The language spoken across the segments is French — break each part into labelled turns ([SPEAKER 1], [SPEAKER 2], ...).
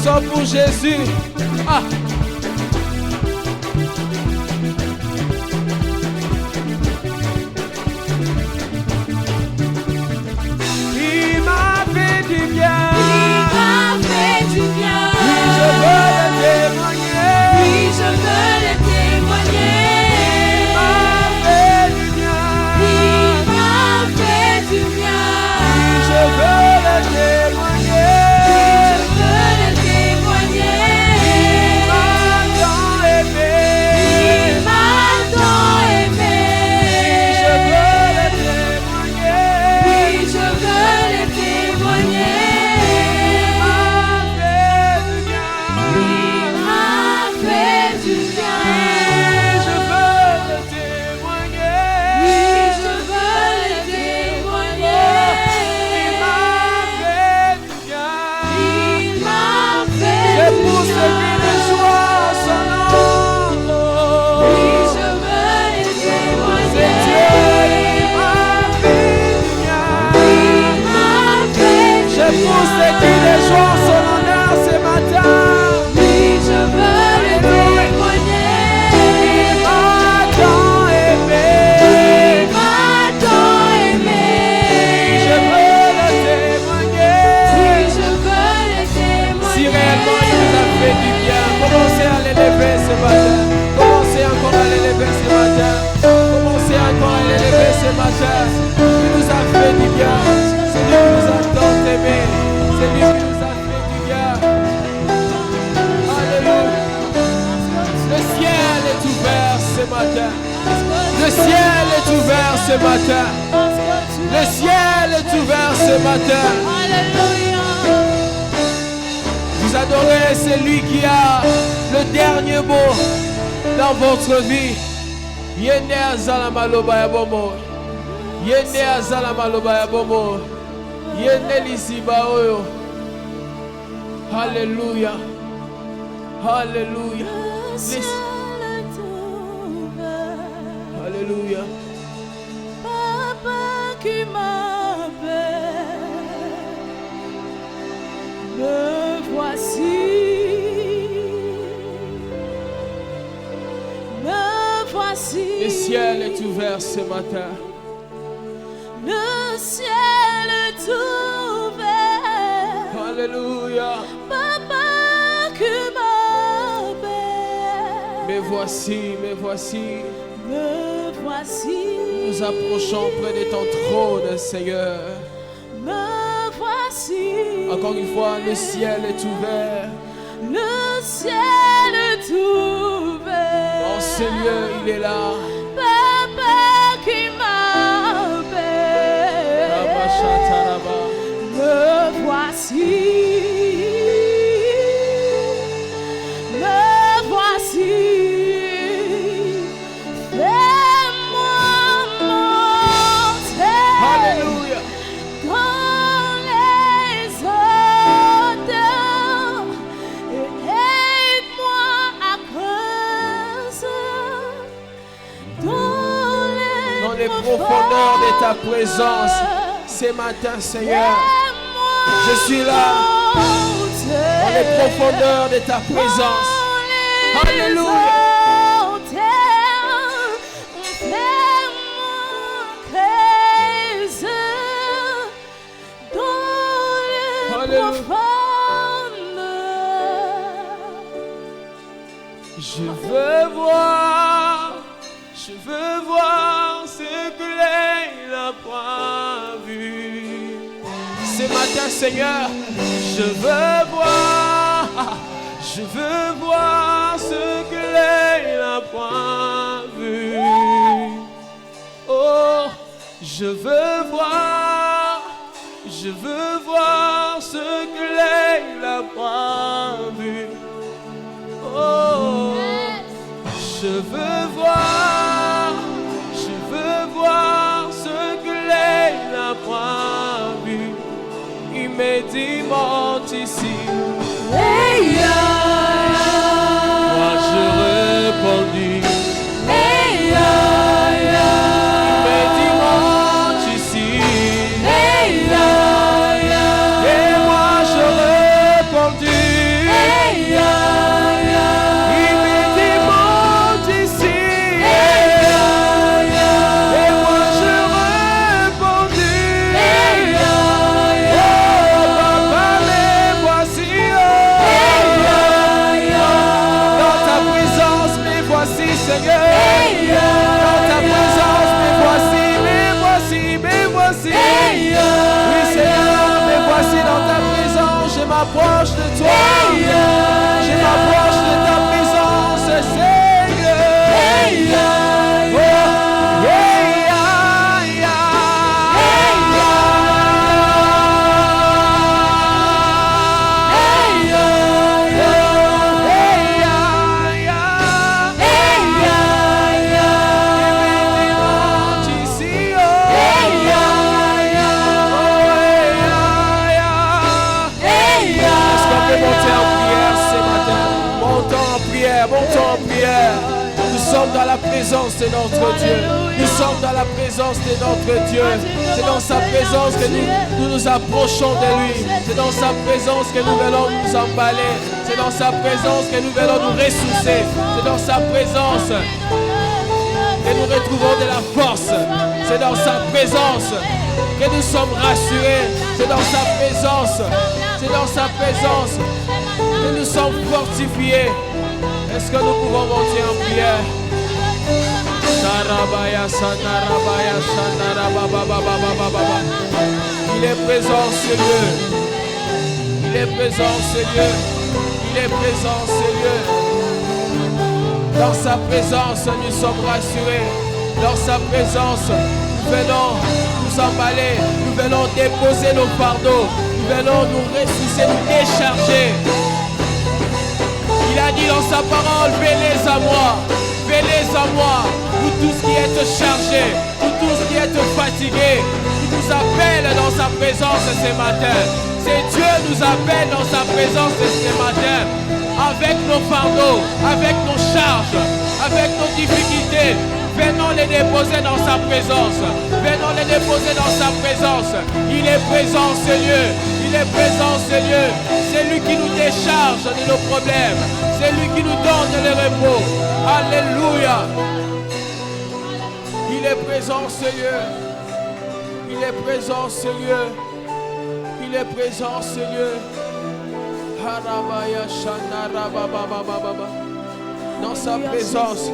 [SPEAKER 1] chanson pour Jésus. Ah. Il m'a fait du bien.
[SPEAKER 2] Il m'a fait du bien.
[SPEAKER 1] Oui, je veux le témoigner.
[SPEAKER 2] Oui, je veux le témoigner.
[SPEAKER 1] Il m'a fait du bien.
[SPEAKER 2] Il m'a fait du bien.
[SPEAKER 1] Oui, je veux le témoigner.
[SPEAKER 2] Je veux le témoigner.
[SPEAKER 1] Il m'a tant aimé.
[SPEAKER 2] Il m'a tant aimé.
[SPEAKER 1] Oui, je veux le témoigner.
[SPEAKER 2] Oui, je veux le témoigner.
[SPEAKER 1] Il m'a fait du bien.
[SPEAKER 2] Il m'a fait du bien.
[SPEAKER 1] Oui, je veux le témoigner.
[SPEAKER 2] Oui, je veux le témoigner.
[SPEAKER 1] Il m'a fait du bien.
[SPEAKER 2] Il m'a fait
[SPEAKER 1] Je
[SPEAKER 2] du
[SPEAKER 1] pousse
[SPEAKER 2] bien.
[SPEAKER 1] le cri de joie en son nom.
[SPEAKER 2] Oui, je veux le
[SPEAKER 1] C'est Dieu,
[SPEAKER 2] témoigner.
[SPEAKER 1] il m'a fait du bien.
[SPEAKER 2] Il m'a fait du
[SPEAKER 1] Je pousse le cri de joie en son honneur ce matin.
[SPEAKER 2] Oui, je veux le témoigner.
[SPEAKER 1] Il m'a tant aimé.
[SPEAKER 2] Il m'a tant aimé.
[SPEAKER 1] Je veux le témoigner.
[SPEAKER 2] Oui, je veux le témoigner.
[SPEAKER 1] Si réellement il nous a fait du bien, commencez à l'élever ce matin. Commencez encore à l'élever ce matin. Commencez encore à l'élever ce matin. Il nous a fait du bien. C'est lui qui nous a tant aimé. C'est lui qui nous a fait du bien. Alléluia. Le ciel est ouvert ce matin. Le ciel est ouvert ce matin. Le ciel est ouvert ce matin.
[SPEAKER 2] Alléluia.
[SPEAKER 1] Vous adorez celui qui a le dernier mot dans votre vie. Yende azala maloba ya bomo. Yende azala maloba ya bomo. Yende lisiba oyo. Alléluia. Alléluia.
[SPEAKER 2] Le ciel est ouvert.
[SPEAKER 1] Alléluia.
[SPEAKER 2] Papa qui m'appelle, me voici, me voici.
[SPEAKER 1] Le ciel est ouvert ce matin.
[SPEAKER 2] Le ciel est ouvert.
[SPEAKER 1] Alléluia.
[SPEAKER 2] Papa qui m'appelle,
[SPEAKER 1] Me voici, me voici.
[SPEAKER 2] me voici.
[SPEAKER 1] Nous approchons près de ton trône, Seigneur.
[SPEAKER 2] Me voici.
[SPEAKER 1] Encore une fois, le ciel est ouvert.
[SPEAKER 2] Le ciel est ouvert.
[SPEAKER 1] En ce lieu, il est là.
[SPEAKER 2] Papa qui m'appelle.
[SPEAKER 1] Rabashataraba.
[SPEAKER 2] Me voici. Me voici. Fais-moi monter
[SPEAKER 1] Alléluia.
[SPEAKER 2] dans les odeurs et aide-moi à creuser dans les
[SPEAKER 1] profondeurs de ta présence. Ce matin, Seigneur, je suis là, dans les profondeurs de ta présence. Alléluia. Je veux voir ce que l'œil n'a pas vu. Ce matin, Seigneur, je veux voir ce que l'œil n'a pas vu. Oh, je veux voir ce que l'œil n'a pas vu. Oh, je veux voir ce que l'œil n'a pas vu. Immédiatement ici, moi je répondis. Immédiatement ici, et moi je répondis. en prière. Nous sommes dans la présence de notre Dieu. Nous sommes dans la présence de notre Dieu. C'est dans sa présence que nous approchons de lui. C'est dans sa présence que nous venons nous emballer. C'est dans sa présence que nous venons nous ressourcer. C'est dans sa présence que nous retrouvons de la force. C'est dans sa présence que nous sommes rassurés. C'est dans sa présence. C'est dans sa présence que nous sommes fortifiés. Est-ce que nous pouvons monter en prière? Il est présent ce lieu. Il est présent ce lieu. Il est présent ce lieu. Dans sa présence, nous sommes rassurés. Dans sa présence, nous venons nous emballer. Nous venons déposer nos fardeaux. Nous venons nous ressourcer, nous décharger. Il a dit dans sa parole, venez à moi, vous tous qui êtes chargés, vous tous qui êtes fatigués. Il nous appelle dans sa présence ce matin. C'est Dieu nous appelle dans sa présence ce matin. Avec nos fardeaux, avec nos charges, avec nos difficultés, venons les déposer dans sa présence. Venons les déposer dans sa présence. Il est présent ce lieu. Il est présent ce lieu. C'est lui qui nous décharge de nos problèmes. C'est lui qui nous donne le repos. Alléluia. Il est présent ce lieu. Il est présent ce lieu. Il est présent ce lieu. Dans sa présence,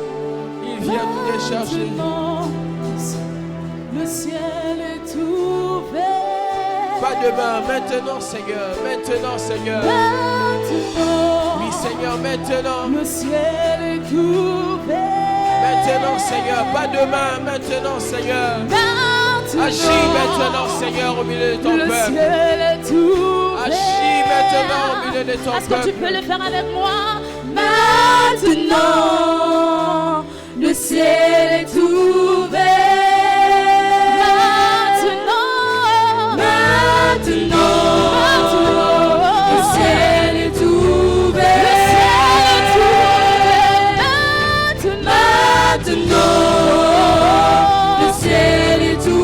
[SPEAKER 1] il vient nous décharger.
[SPEAKER 2] Le ciel est ouvert.
[SPEAKER 1] Pas demain, maintenant Seigneur, maintenant Seigneur.
[SPEAKER 2] Maintenant,
[SPEAKER 1] Oui Seigneur, maintenant.
[SPEAKER 2] le ciel est ouvert.
[SPEAKER 1] Maintenant Seigneur, pas demain, maintenant Seigneur.
[SPEAKER 2] Maintenant,
[SPEAKER 1] Agis maintenant Seigneur au milieu de ton
[SPEAKER 2] le
[SPEAKER 1] peuple.
[SPEAKER 2] ciel est ouvert.
[SPEAKER 1] Agis maintenant au milieu de ton
[SPEAKER 2] Est-ce que tu peux
[SPEAKER 1] peuple.
[SPEAKER 2] le faire avec moi? Maintenant, le ciel est ouvert. Maintenant, le ciel est ouvert. Maintenant, le ciel est ouvert.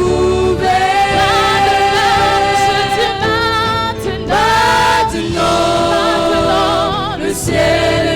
[SPEAKER 2] Maintenant, le ciel est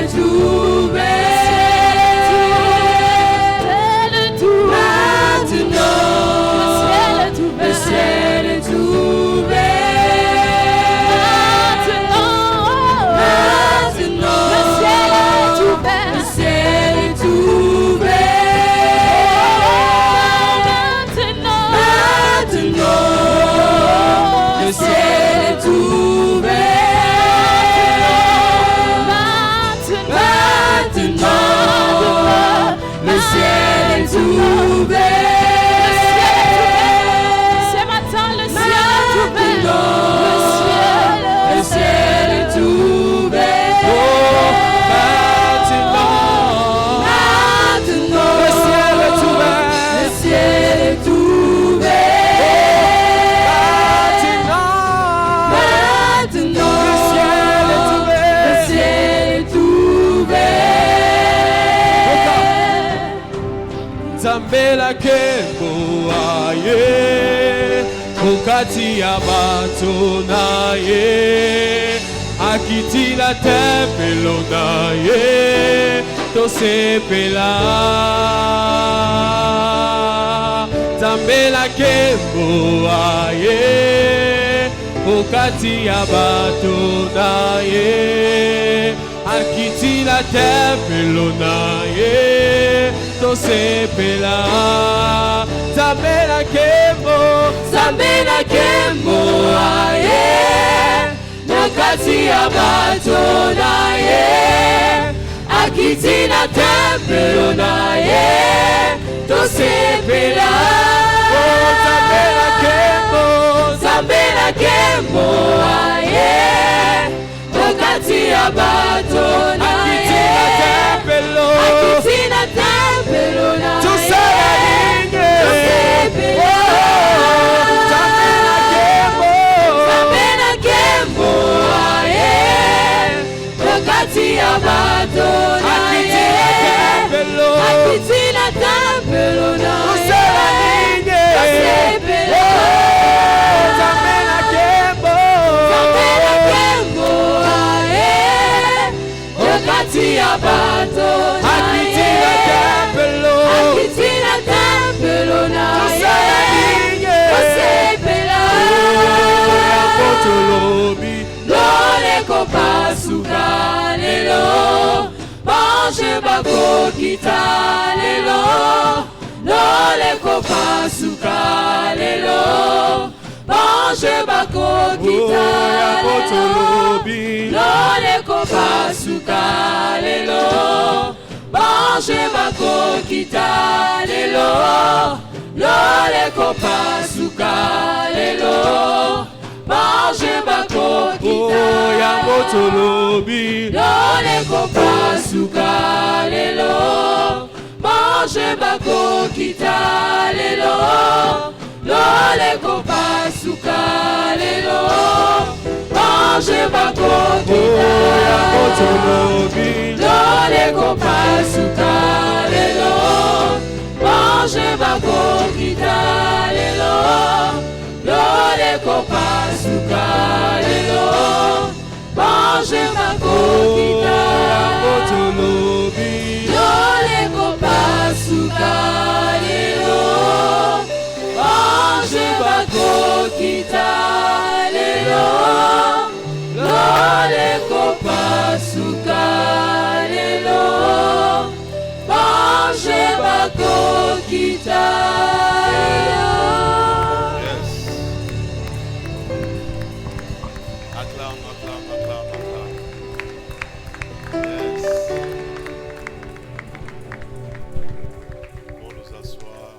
[SPEAKER 1] Zambela kembo aye Mukati ya bato na ye Akitila tempelo na ye Tosepela Zambela kembo aye Mukati ya bato na ye Akitila tempelo na ye Tosepela Zambela kembo aye Nakati ya bato na ye Akitina tempelo na ye Tosepela Zambela kembo aye Nakati ya bato na ye Akitina tempelo na ye Tosepela Zambela kembo aye Nakati ya bato na ye tempelo.
[SPEAKER 2] Akitina tempelo na
[SPEAKER 1] Usela ninye.
[SPEAKER 2] Osebela.
[SPEAKER 1] Tamela kembo.
[SPEAKER 2] Tamela kembo. Yokati abato.
[SPEAKER 1] Akitina tempelo.
[SPEAKER 2] Akitina tempelo na
[SPEAKER 1] Usela ninye.
[SPEAKER 2] Osebela.
[SPEAKER 1] Potolobi.
[SPEAKER 2] Lole kopasuka lelo. Bange bako kita lelo. Lole kopasuka lelo. Bange bako kita lelo. Lole kopasuka lelo. Bange bako kita lelo. Lole kopasuka lelo. Bange bako kita
[SPEAKER 1] Potolobi.
[SPEAKER 2] Lole kopasuka lelo. Bange bako kita lelo. Lole kopasuka lelo. Bange bako kita
[SPEAKER 1] Potolobi.
[SPEAKER 2] Lole kopasuka lelo. Bange bako kita lelo. Lole kopasuka lelo. Bange bako kita
[SPEAKER 1] Potolobi.
[SPEAKER 2] Lole kopasuka lelo. Bange bako kita lelo. Lole kopasuka lelo. Bange bako kita lelo.
[SPEAKER 3] Yes. Acclame, acclame, acclame, acclame. Yes. Pouvons nous asseoir.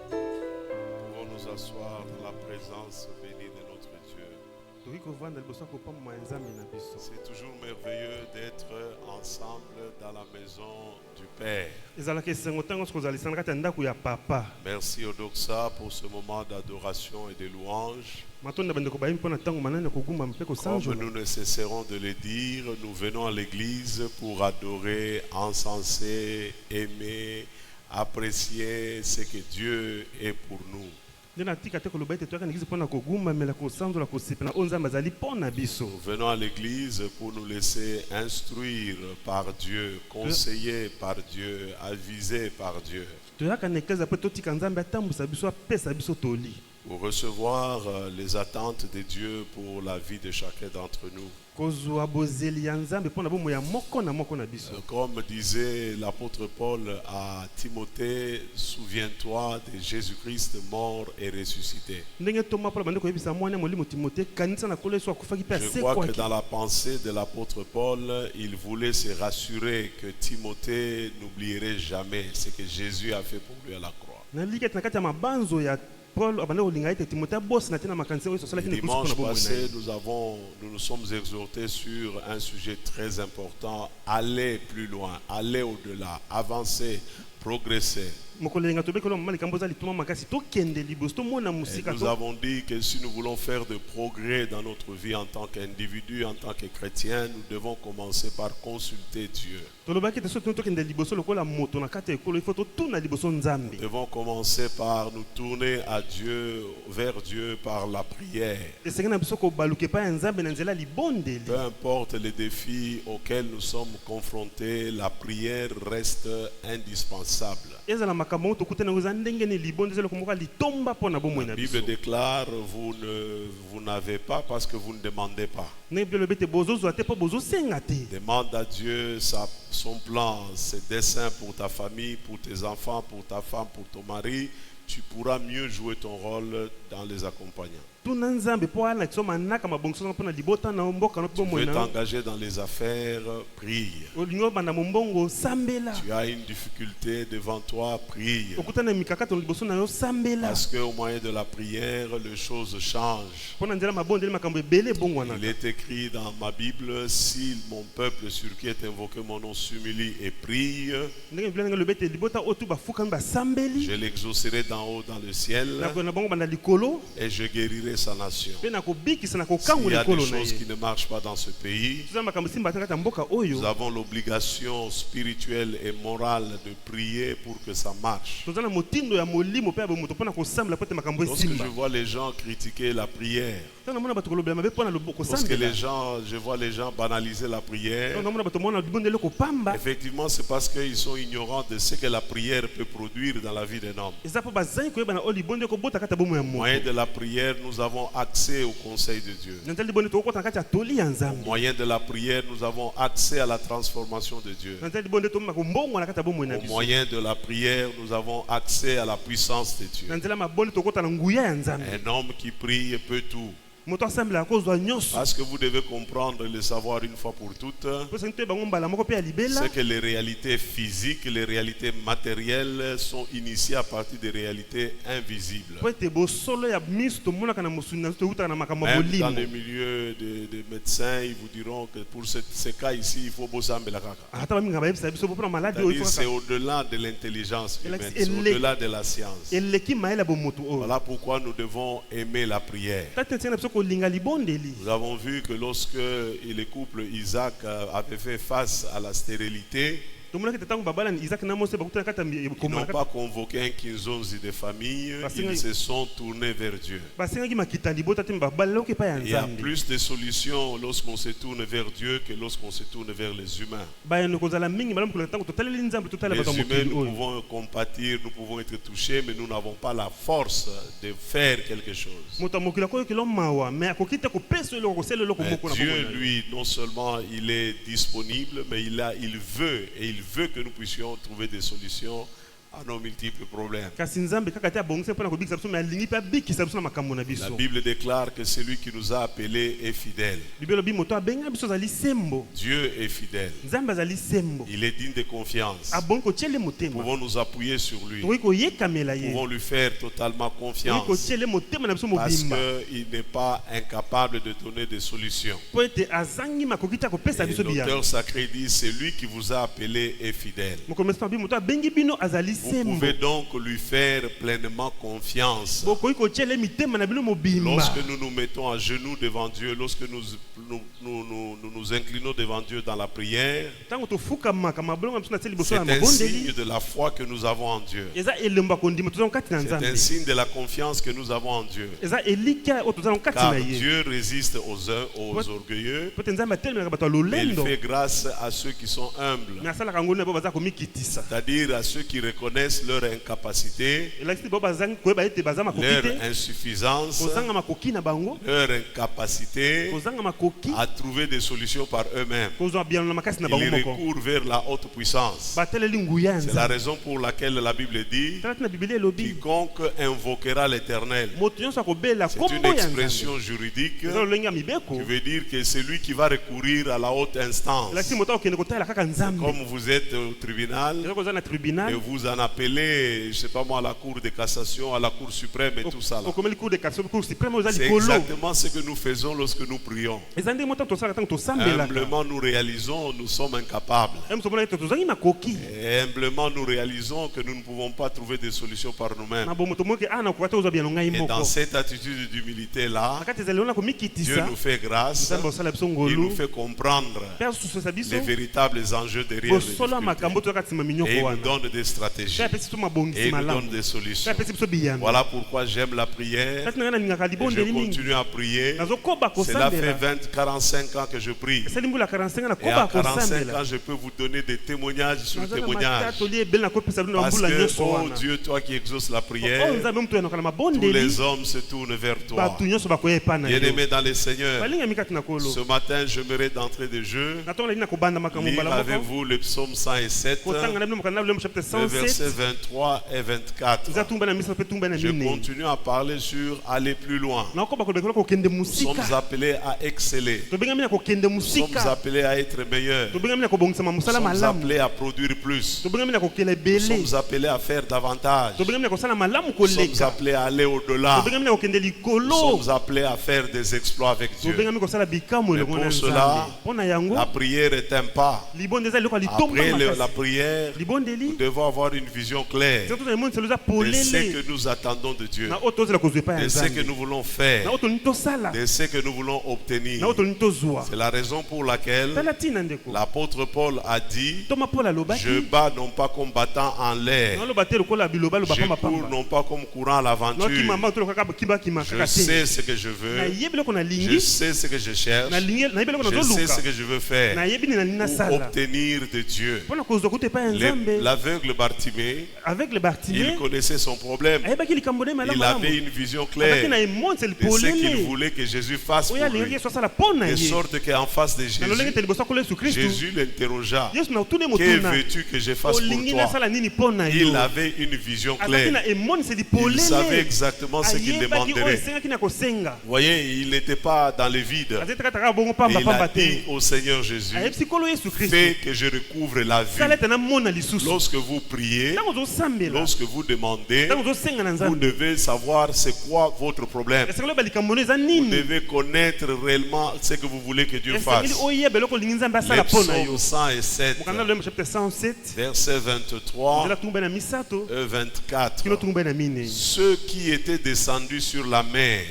[SPEAKER 3] Pouvons nous asseoir dans la présence bénie de notre Dieu. C'est toujours merveilleux d'être ensemble dans la maison du Père. Merci au Doxa pour ce moment d'adoration et de louange. Comme nous ne cesserons de le dire, nous venons à l'église pour adorer, encenser, aimer, apprécier ce que Dieu est pour nous. Nous venons à l'église pour nous laisser instruire par Dieu, conseiller par Dieu, aviser par Dieu. Pour recevoir les attentes de Dieu pour la vie de chacun d'entre nous. Comme disait l'apôtre Paul à Timothée, souviens-toi de Jésus-Christ mort et ressuscité. Je crois que dans la pensée de l'apôtre Paul, il voulait se rassurer que Timothée n'oublierait jamais ce que Jésus a fait pour lui à la croix. Dimanche passé, nous nous sommes exhortés sur un sujet très important. Aller plus loin, aller au-delà, avancer, progresser. Et nous avons dit que si nous voulons faire de progrès dans notre vie en tant qu'individu, en tant que chrétien, nous devons commencer par consulter Dieu. Nous devons commencer par nous tourner à Dieu, vers Dieu par la prière. Peu importe les défis auxquels nous sommes confrontés, la prière reste indispensable. La Bible déclare, vous n'avez pas parce que vous ne demandez pas. Demande à Dieu son plan, ses desseins pour ta famille, pour tes enfants, pour ta femme, pour ton mari. Tu pourras mieux jouer ton rôle dans les accompagnants. Tu veux t'engager dans les affaires, prie. Tu as une difficulté devant toi, prie. Parce qu'au moyen de la prière, les choses changent. Il est écrit dans ma Bible, si mon peuple sur qui est invoqué mon nom s'humilie et prie, je l'exaucerai d'en haut dans le ciel et je guérirai sa nation.
[SPEAKER 2] S'il
[SPEAKER 3] S'il y a des choses qui ne marchent pas dans ce pays, nous
[SPEAKER 2] nous
[SPEAKER 3] avons l'obligation spirituelle et morale de prier pour que ça marche. Lorsque je vois les gens critiquer la prière, lorsque je vois les gens banaliser la prière, effectivement c'est parce qu'ils sont ignorants de ce que la prière peut produire dans la vie d'un homme. Au moyen de la prière, nous avons accès au conseil de Dieu. Au moyen de la prière, nous avons accès à la transformation de Dieu. Au moyen de la prière, nous avons accès à la puissance de Dieu. Un homme qui prie peut tout. Parce que vous devez comprendre et le savoir une fois pour toutes, c'est que les réalités physiques, les réalités matérielles sont initiées à partir des réalités invisibles. Même dans les milieux des médecins, ils vous diront que pour ces cas ici, il faut bosambelakaka. C'est au-delà de l'intelligence humaine, c'est au-delà de la science. Voilà pourquoi nous devons aimer la prière. Nous avons vu que lorsque le couple Isaac avait fait face à la stérilité, ils n'ont pas convoqué un kinzonzi de famille, ils se sont tournés vers Dieu. Il y a plus de solutions lorsqu'on se tourne vers Dieu que lorsqu'on se tourne vers les humains. Les humains, nous pouvons compatir, nous pouvons être touchés, mais nous n'avons pas la force de faire quelque chose. Mais Dieu, lui, non seulement il est disponible, mais il veut et il veut que nous puissions trouver des solutions à nos multiples problèmes. La Bible déclare que celui qui nous a appelés est fidèle. Dieu est fidèle. Il est digne de confiance. Nous pouvons nous appuyer sur lui. Nous pouvons lui faire totalement confiance. Parce qu'il n'est pas incapable de donner des solutions. Et l'auteur sacré dit, c'est lui qui vous a appelé est fidèle. Vous pouvez donc lui faire pleinement confiance. Lorsque nous nous mettons à genoux devant Dieu, lorsque nous nous inclinons devant Dieu dans la prière, c'est un signe de la foi que nous avons en Dieu. C'est un signe de la confiance que nous avons en Dieu. Car Dieu résiste aux orgueilleux, mais il fait grâce à ceux qui sont humbles. C'est-à-dire à ceux qui reconnaissent leur incapacité, leur insuffisance, leur incapacité à trouver des solutions par eux-mêmes. Ils recourent vers la haute puissance. C'est la raison pour laquelle la Bible dit quiconque invoquera l'Éternel. C'est une expression juridique qui veut dire que c'est lui qui va recourir à la haute instance. Comme vous êtes au tribunal et vous en appelez, je ne sais pas moi, à la Cour de cassation, à la Cour suprême et tout ça là. C'est exactement ce que nous faisons lorsque nous prions. Humblement nous réalisons nous sommes incapables. Et humblement nous réalisons que nous ne pouvons pas trouver des solutions par nous-mêmes. Et dans cette attitude d'humilité là, Dieu nous fait grâce. Il nous fait comprendre les véritables enjeux derrière les difficultés. Et il nous donne des stratégies. Et il nous donne des solutions. Voilà pourquoi j'aime la prière. Et je continue à prier. Cela fait 45 ans que je prie. Et à 45 ans, je peux vous donner des témoignages sur témoignages. Parce que, oh Dieu, toi qui exauces la prière, tous les hommes se tournent vers toi. Bien-aimés dans le Seigneur, ce matin, j'aimerais d'entrée de jeu lire avec vous le psaume 107, le verset 23 et 24. Je continue à parler sur aller plus loin. Nous sommes appelés à exceller. Nous sommes appelés à être meilleurs. Nous sommes appelés à produire plus. Nous sommes appelés à faire davantage. Nous sommes appelés à aller au-delà. Nous sommes appelés à faire des exploits avec Dieu. Mais pour cela, la prière est un pas. Après la prière, nous devons avoir une une vision claire de ce que nous attendons de Dieu, de ce que nous voulons faire, de ce que nous voulons obtenir. C'est la raison pour laquelle l'apôtre Paul a dit: je bats non pas comme battant en l'air, je cours non pas comme courant à l'aventure. Je sais ce que je veux, je sais ce que je cherche, je sais ce que je veux faire pour obtenir de Dieu. L'aveugle Bartimée, il connaissait son problème. Il avait une vision claire de ce qu'il voulait que Jésus fasse pour lui. De sorte qu'en face de Jésus l'interrogea: que veux-tu que je fasse pour toi? Il avait une vision claire. Il savait exactement ce qu'il demanderait. Vous voyez, il n'était pas dans le vide. Il a dit au Seigneur Jésus: fais que je recouvre la vue. Lorsque vous priez, lorsque vous demandez, vous devez savoir c'est quoi votre problème. Vous devez connaître réellement ce que vous voulez que Dieu fasse. Les psaumes 107, verset 23 et 24. Ceux qui étaient descendus sur la mer,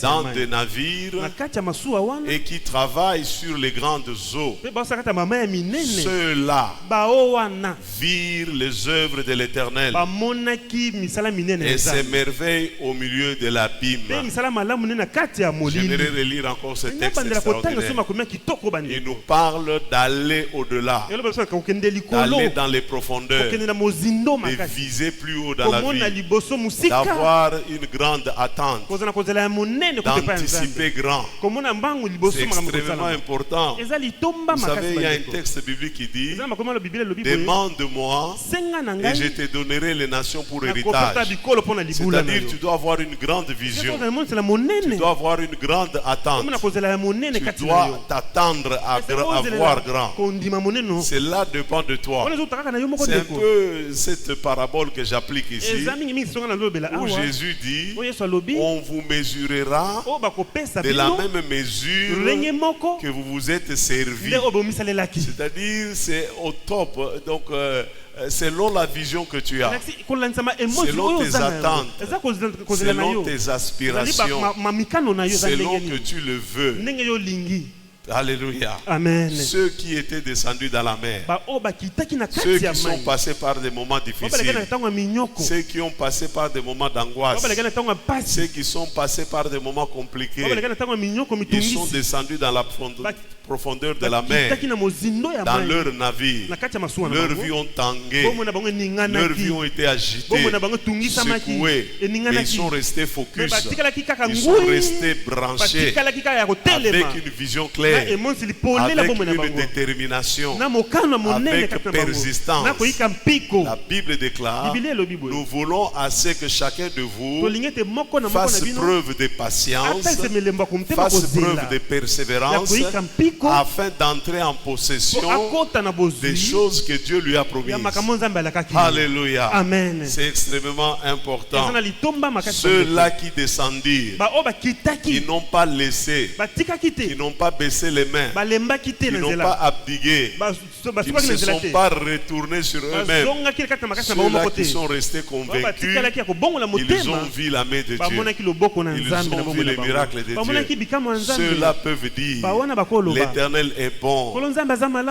[SPEAKER 3] dans des navires, et qui travaillent sur les grandes eaux, ceux-là virent les œuvres de l'Éternel et s'émerveillent au milieu de l'abîme. J'aimerais relire encore ce texte extraordinaire. Il nous parle d'aller au-delà, d'aller dans les profondeurs, de viser plus haut dans la vie, d'avoir une grande attente, d'anticiper grand. C'est extrêmement important. Vous savez, il y a un texte biblique qui dit: demande-moi et je te donnerai les nations pour héritage. C'est-à-dire, tu dois avoir une grande vision, tu dois avoir une grande attente, tu dois t'attendre à voir grand. Cela dépend de toi. C'est un peu cette parabole que j'applique ici, où Jésus dit: on vous mesurera de la même mesure que vous vous êtes servi. C'est-à-dire, c'est au top. Donc, selon la vision que tu as, selon tes attentes, selon tes aspirations, selon que tu le veux. Alléluia. Amen. Ceux qui étaient descendus dans la mer, ceux qui sont passés par des moments difficiles, ceux qui ont passé par des moments d'angoisse, ceux qui sont passés par des moments compliqués, ils sont descendus dans la profondeur de la mer, dans leur navire. Leurs vies ont tangué, leurs vies ont été agitées, secouées, mais ils sont restés focus, ils sont restés branchés avec une vision claire, avec une détermination, avec persistance. La Bible déclare: nous voulons à ce que chacun de vous fasse preuve de patience, fasse preuve de persévérance, afin d'entrer en possession des choses que Dieu lui a promises. Alléluia. Amen. C'est extrêmement important. Ceux-là qui descendirent, qui n'ont pas laissé, qui n'ont pas baissé les mains, qui n'ont pas abdigué, qui ne se sont pas retournés sur eux-mêmes, ceux-là qui sont restés convaincus, ils ont vu la main de Dieu, ils ont vu les miracles de Dieu. Ceux-là peuvent dire: l'Éternel est bon.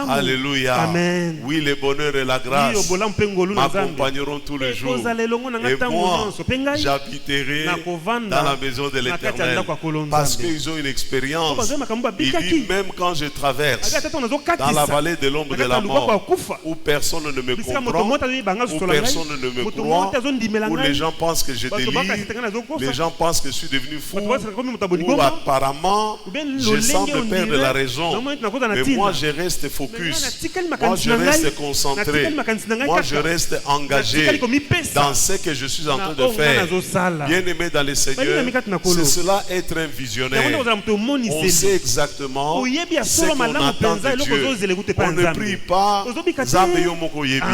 [SPEAKER 3] Alléluia. Amen. Oui, le bonheur et la grâce m'accompagneront tous les jours, et moi j'habiterai dans la maison de l'Éternel, parce qu'ils ont une expérience. Il dit: même quand je traverse dans la vallée de l'ombre de la mort, où personne ne me comprend, où personne ne me croit, où les gens pensent que je délire, les gens pensent que je suis devenu fou, où apparemment je semble perdre la raison, mais moi je reste focus, moi je reste concentré, moi je reste engagé dans ce que je suis en train de faire. Bien aimé dans le Seigneur, c'est cela être un visionnaire. On sait exactement vraiment ce qu'on attend de Dieu. On ne prie pas, Nzambe yo moko yebi.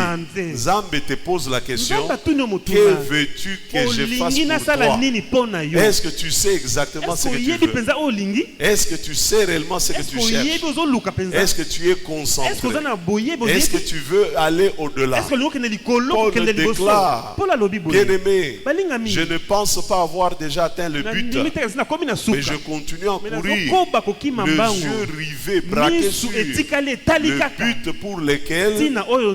[SPEAKER 3] Nzambe te pose la question, que veux-tu que je fasse pour toi? Est-ce que tu sais exactement ce que tu veux? Est-ce que tu sais réellement ce que tu cherches? Est-ce que tu es concentré? Est-ce que tu veux aller au-delà? Paul déclare, bien-aimé, je ne pense pas avoir déjà atteint le but, mais je continue à courir, les yeux rivés, braqués sur le but pour lequel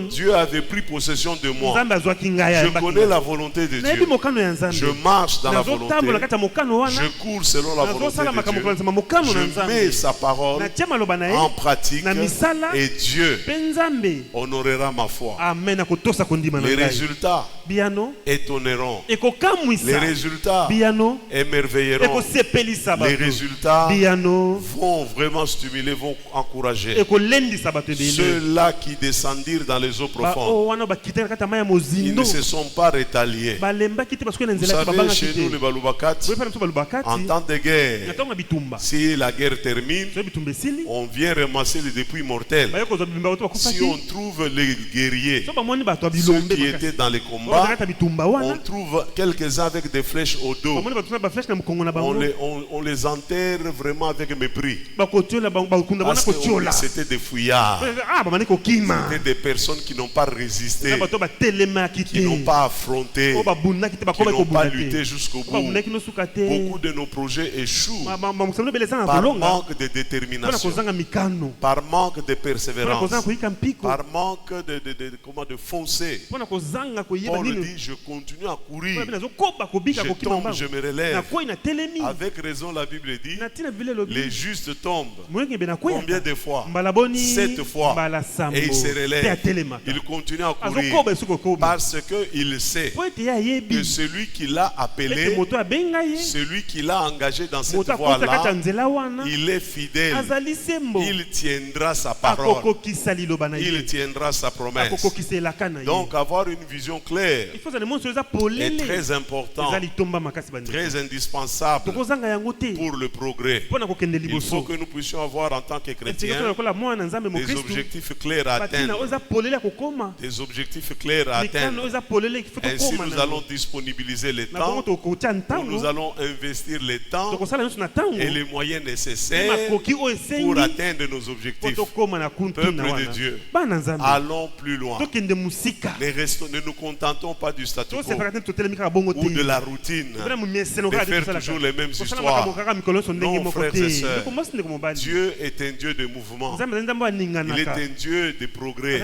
[SPEAKER 3] Dieu avait pris possession de moi. Je connais la volonté de Dieu. Je marche dans la volonté. Je cours selon la volonté de Dieu. Je mets sa parole en pratique et Dieu honorera ma foi. Les résultats étonneront. Les résultats émerveilleront. Les résultats vont vraiment stimuler, vont encourager. Ceux-là qui descendirent dans les eaux profondes, ils ne se sont pas rétaliés. Vous savez, chez nous, les Balubakats, en temps de guerre, si la guerre termine, on vient ramasser les dépouilles mortels. Si on trouve les guerriers, ceux qui étaient dans les combats, on trouve quelques-uns avec des flèches au dos. On les enterre vraiment avec mépris. Parce que c'était des fouillards. C'était des personnes qui n'ont pas résisté, qui n'ont pas affronté, qui n'ont pas lutté jusqu'au bout. Beaucoup de nos projets échouent par manque de détermination, par manque de persévérance, par manque de foncer. Paul dit, je continue à courir, je tombe, je me relève. Avec raison, la Bible dit, les justes tombent. Combien de fois? 7 fois. Et il se relève. Il continue à courir parce qu'il sait que celui qui l'a appelé, celui qui l'a engagé dans cette voie-là, il est fidèle. Il tiendra sa parole. Il tiendra sa promesse. Donc avoir une vision claire est très important, très indispensable pour le progrès. Il faut que nous puissions avoir en tant que chrétiens des objectifs clairs à atteindre. Des objectifs clairs à atteindre. Ainsi nous allons disponibiliser le temps, nous allons investir le temps et les moyens nécessaires pour atteindre nos objectifs. Peuple de Dieu, allons plus loin. Ne nous contentons pas du statu quo ou de la routine, de faire toujours les mêmes histoires. Non, frères et sœurs, Dieu est un Dieu de mouvement. Il est un Dieu de progrès.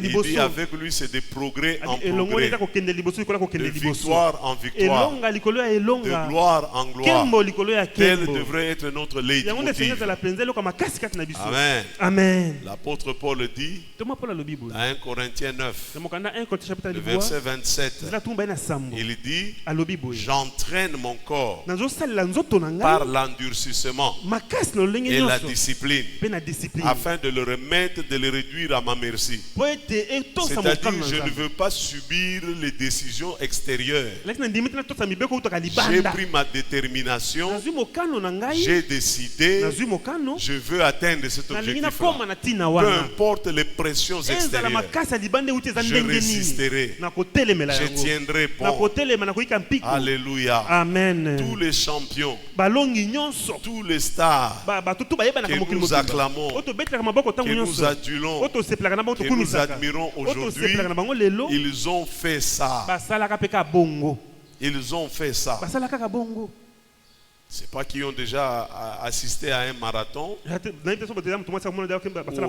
[SPEAKER 3] Il dit avec lui c'est des progrès en progrès, de victoire en victoire, de gloire en gloire. Tel devrait être notre leitmotiv. Amen.
[SPEAKER 2] Amen.
[SPEAKER 3] L'apôtre Paul dit dans 1 Corinthiens 9, le verset 27, il dit, j'entraîne mon corps par l'endurcissement et la discipline afin de le remettre, de le réduire à ma merci. C'est-à-dire, je ne veux pas subir les décisions extérieures. J'ai pris ma détermination, j'ai décidé, je veux atteindre cet objectif-là. Peu importe les pressions extérieures, je résisterai, je tiendrai bon. Alléluia.
[SPEAKER 2] Amen.
[SPEAKER 3] Tous les champions, tous les stars que nous acclamons, que nous adulons, que nous admirons aujourd'hui, ils ont fait ça. Ils ont fait ça. C'est pas qu'ils ont déjà assisté à un marathon, ou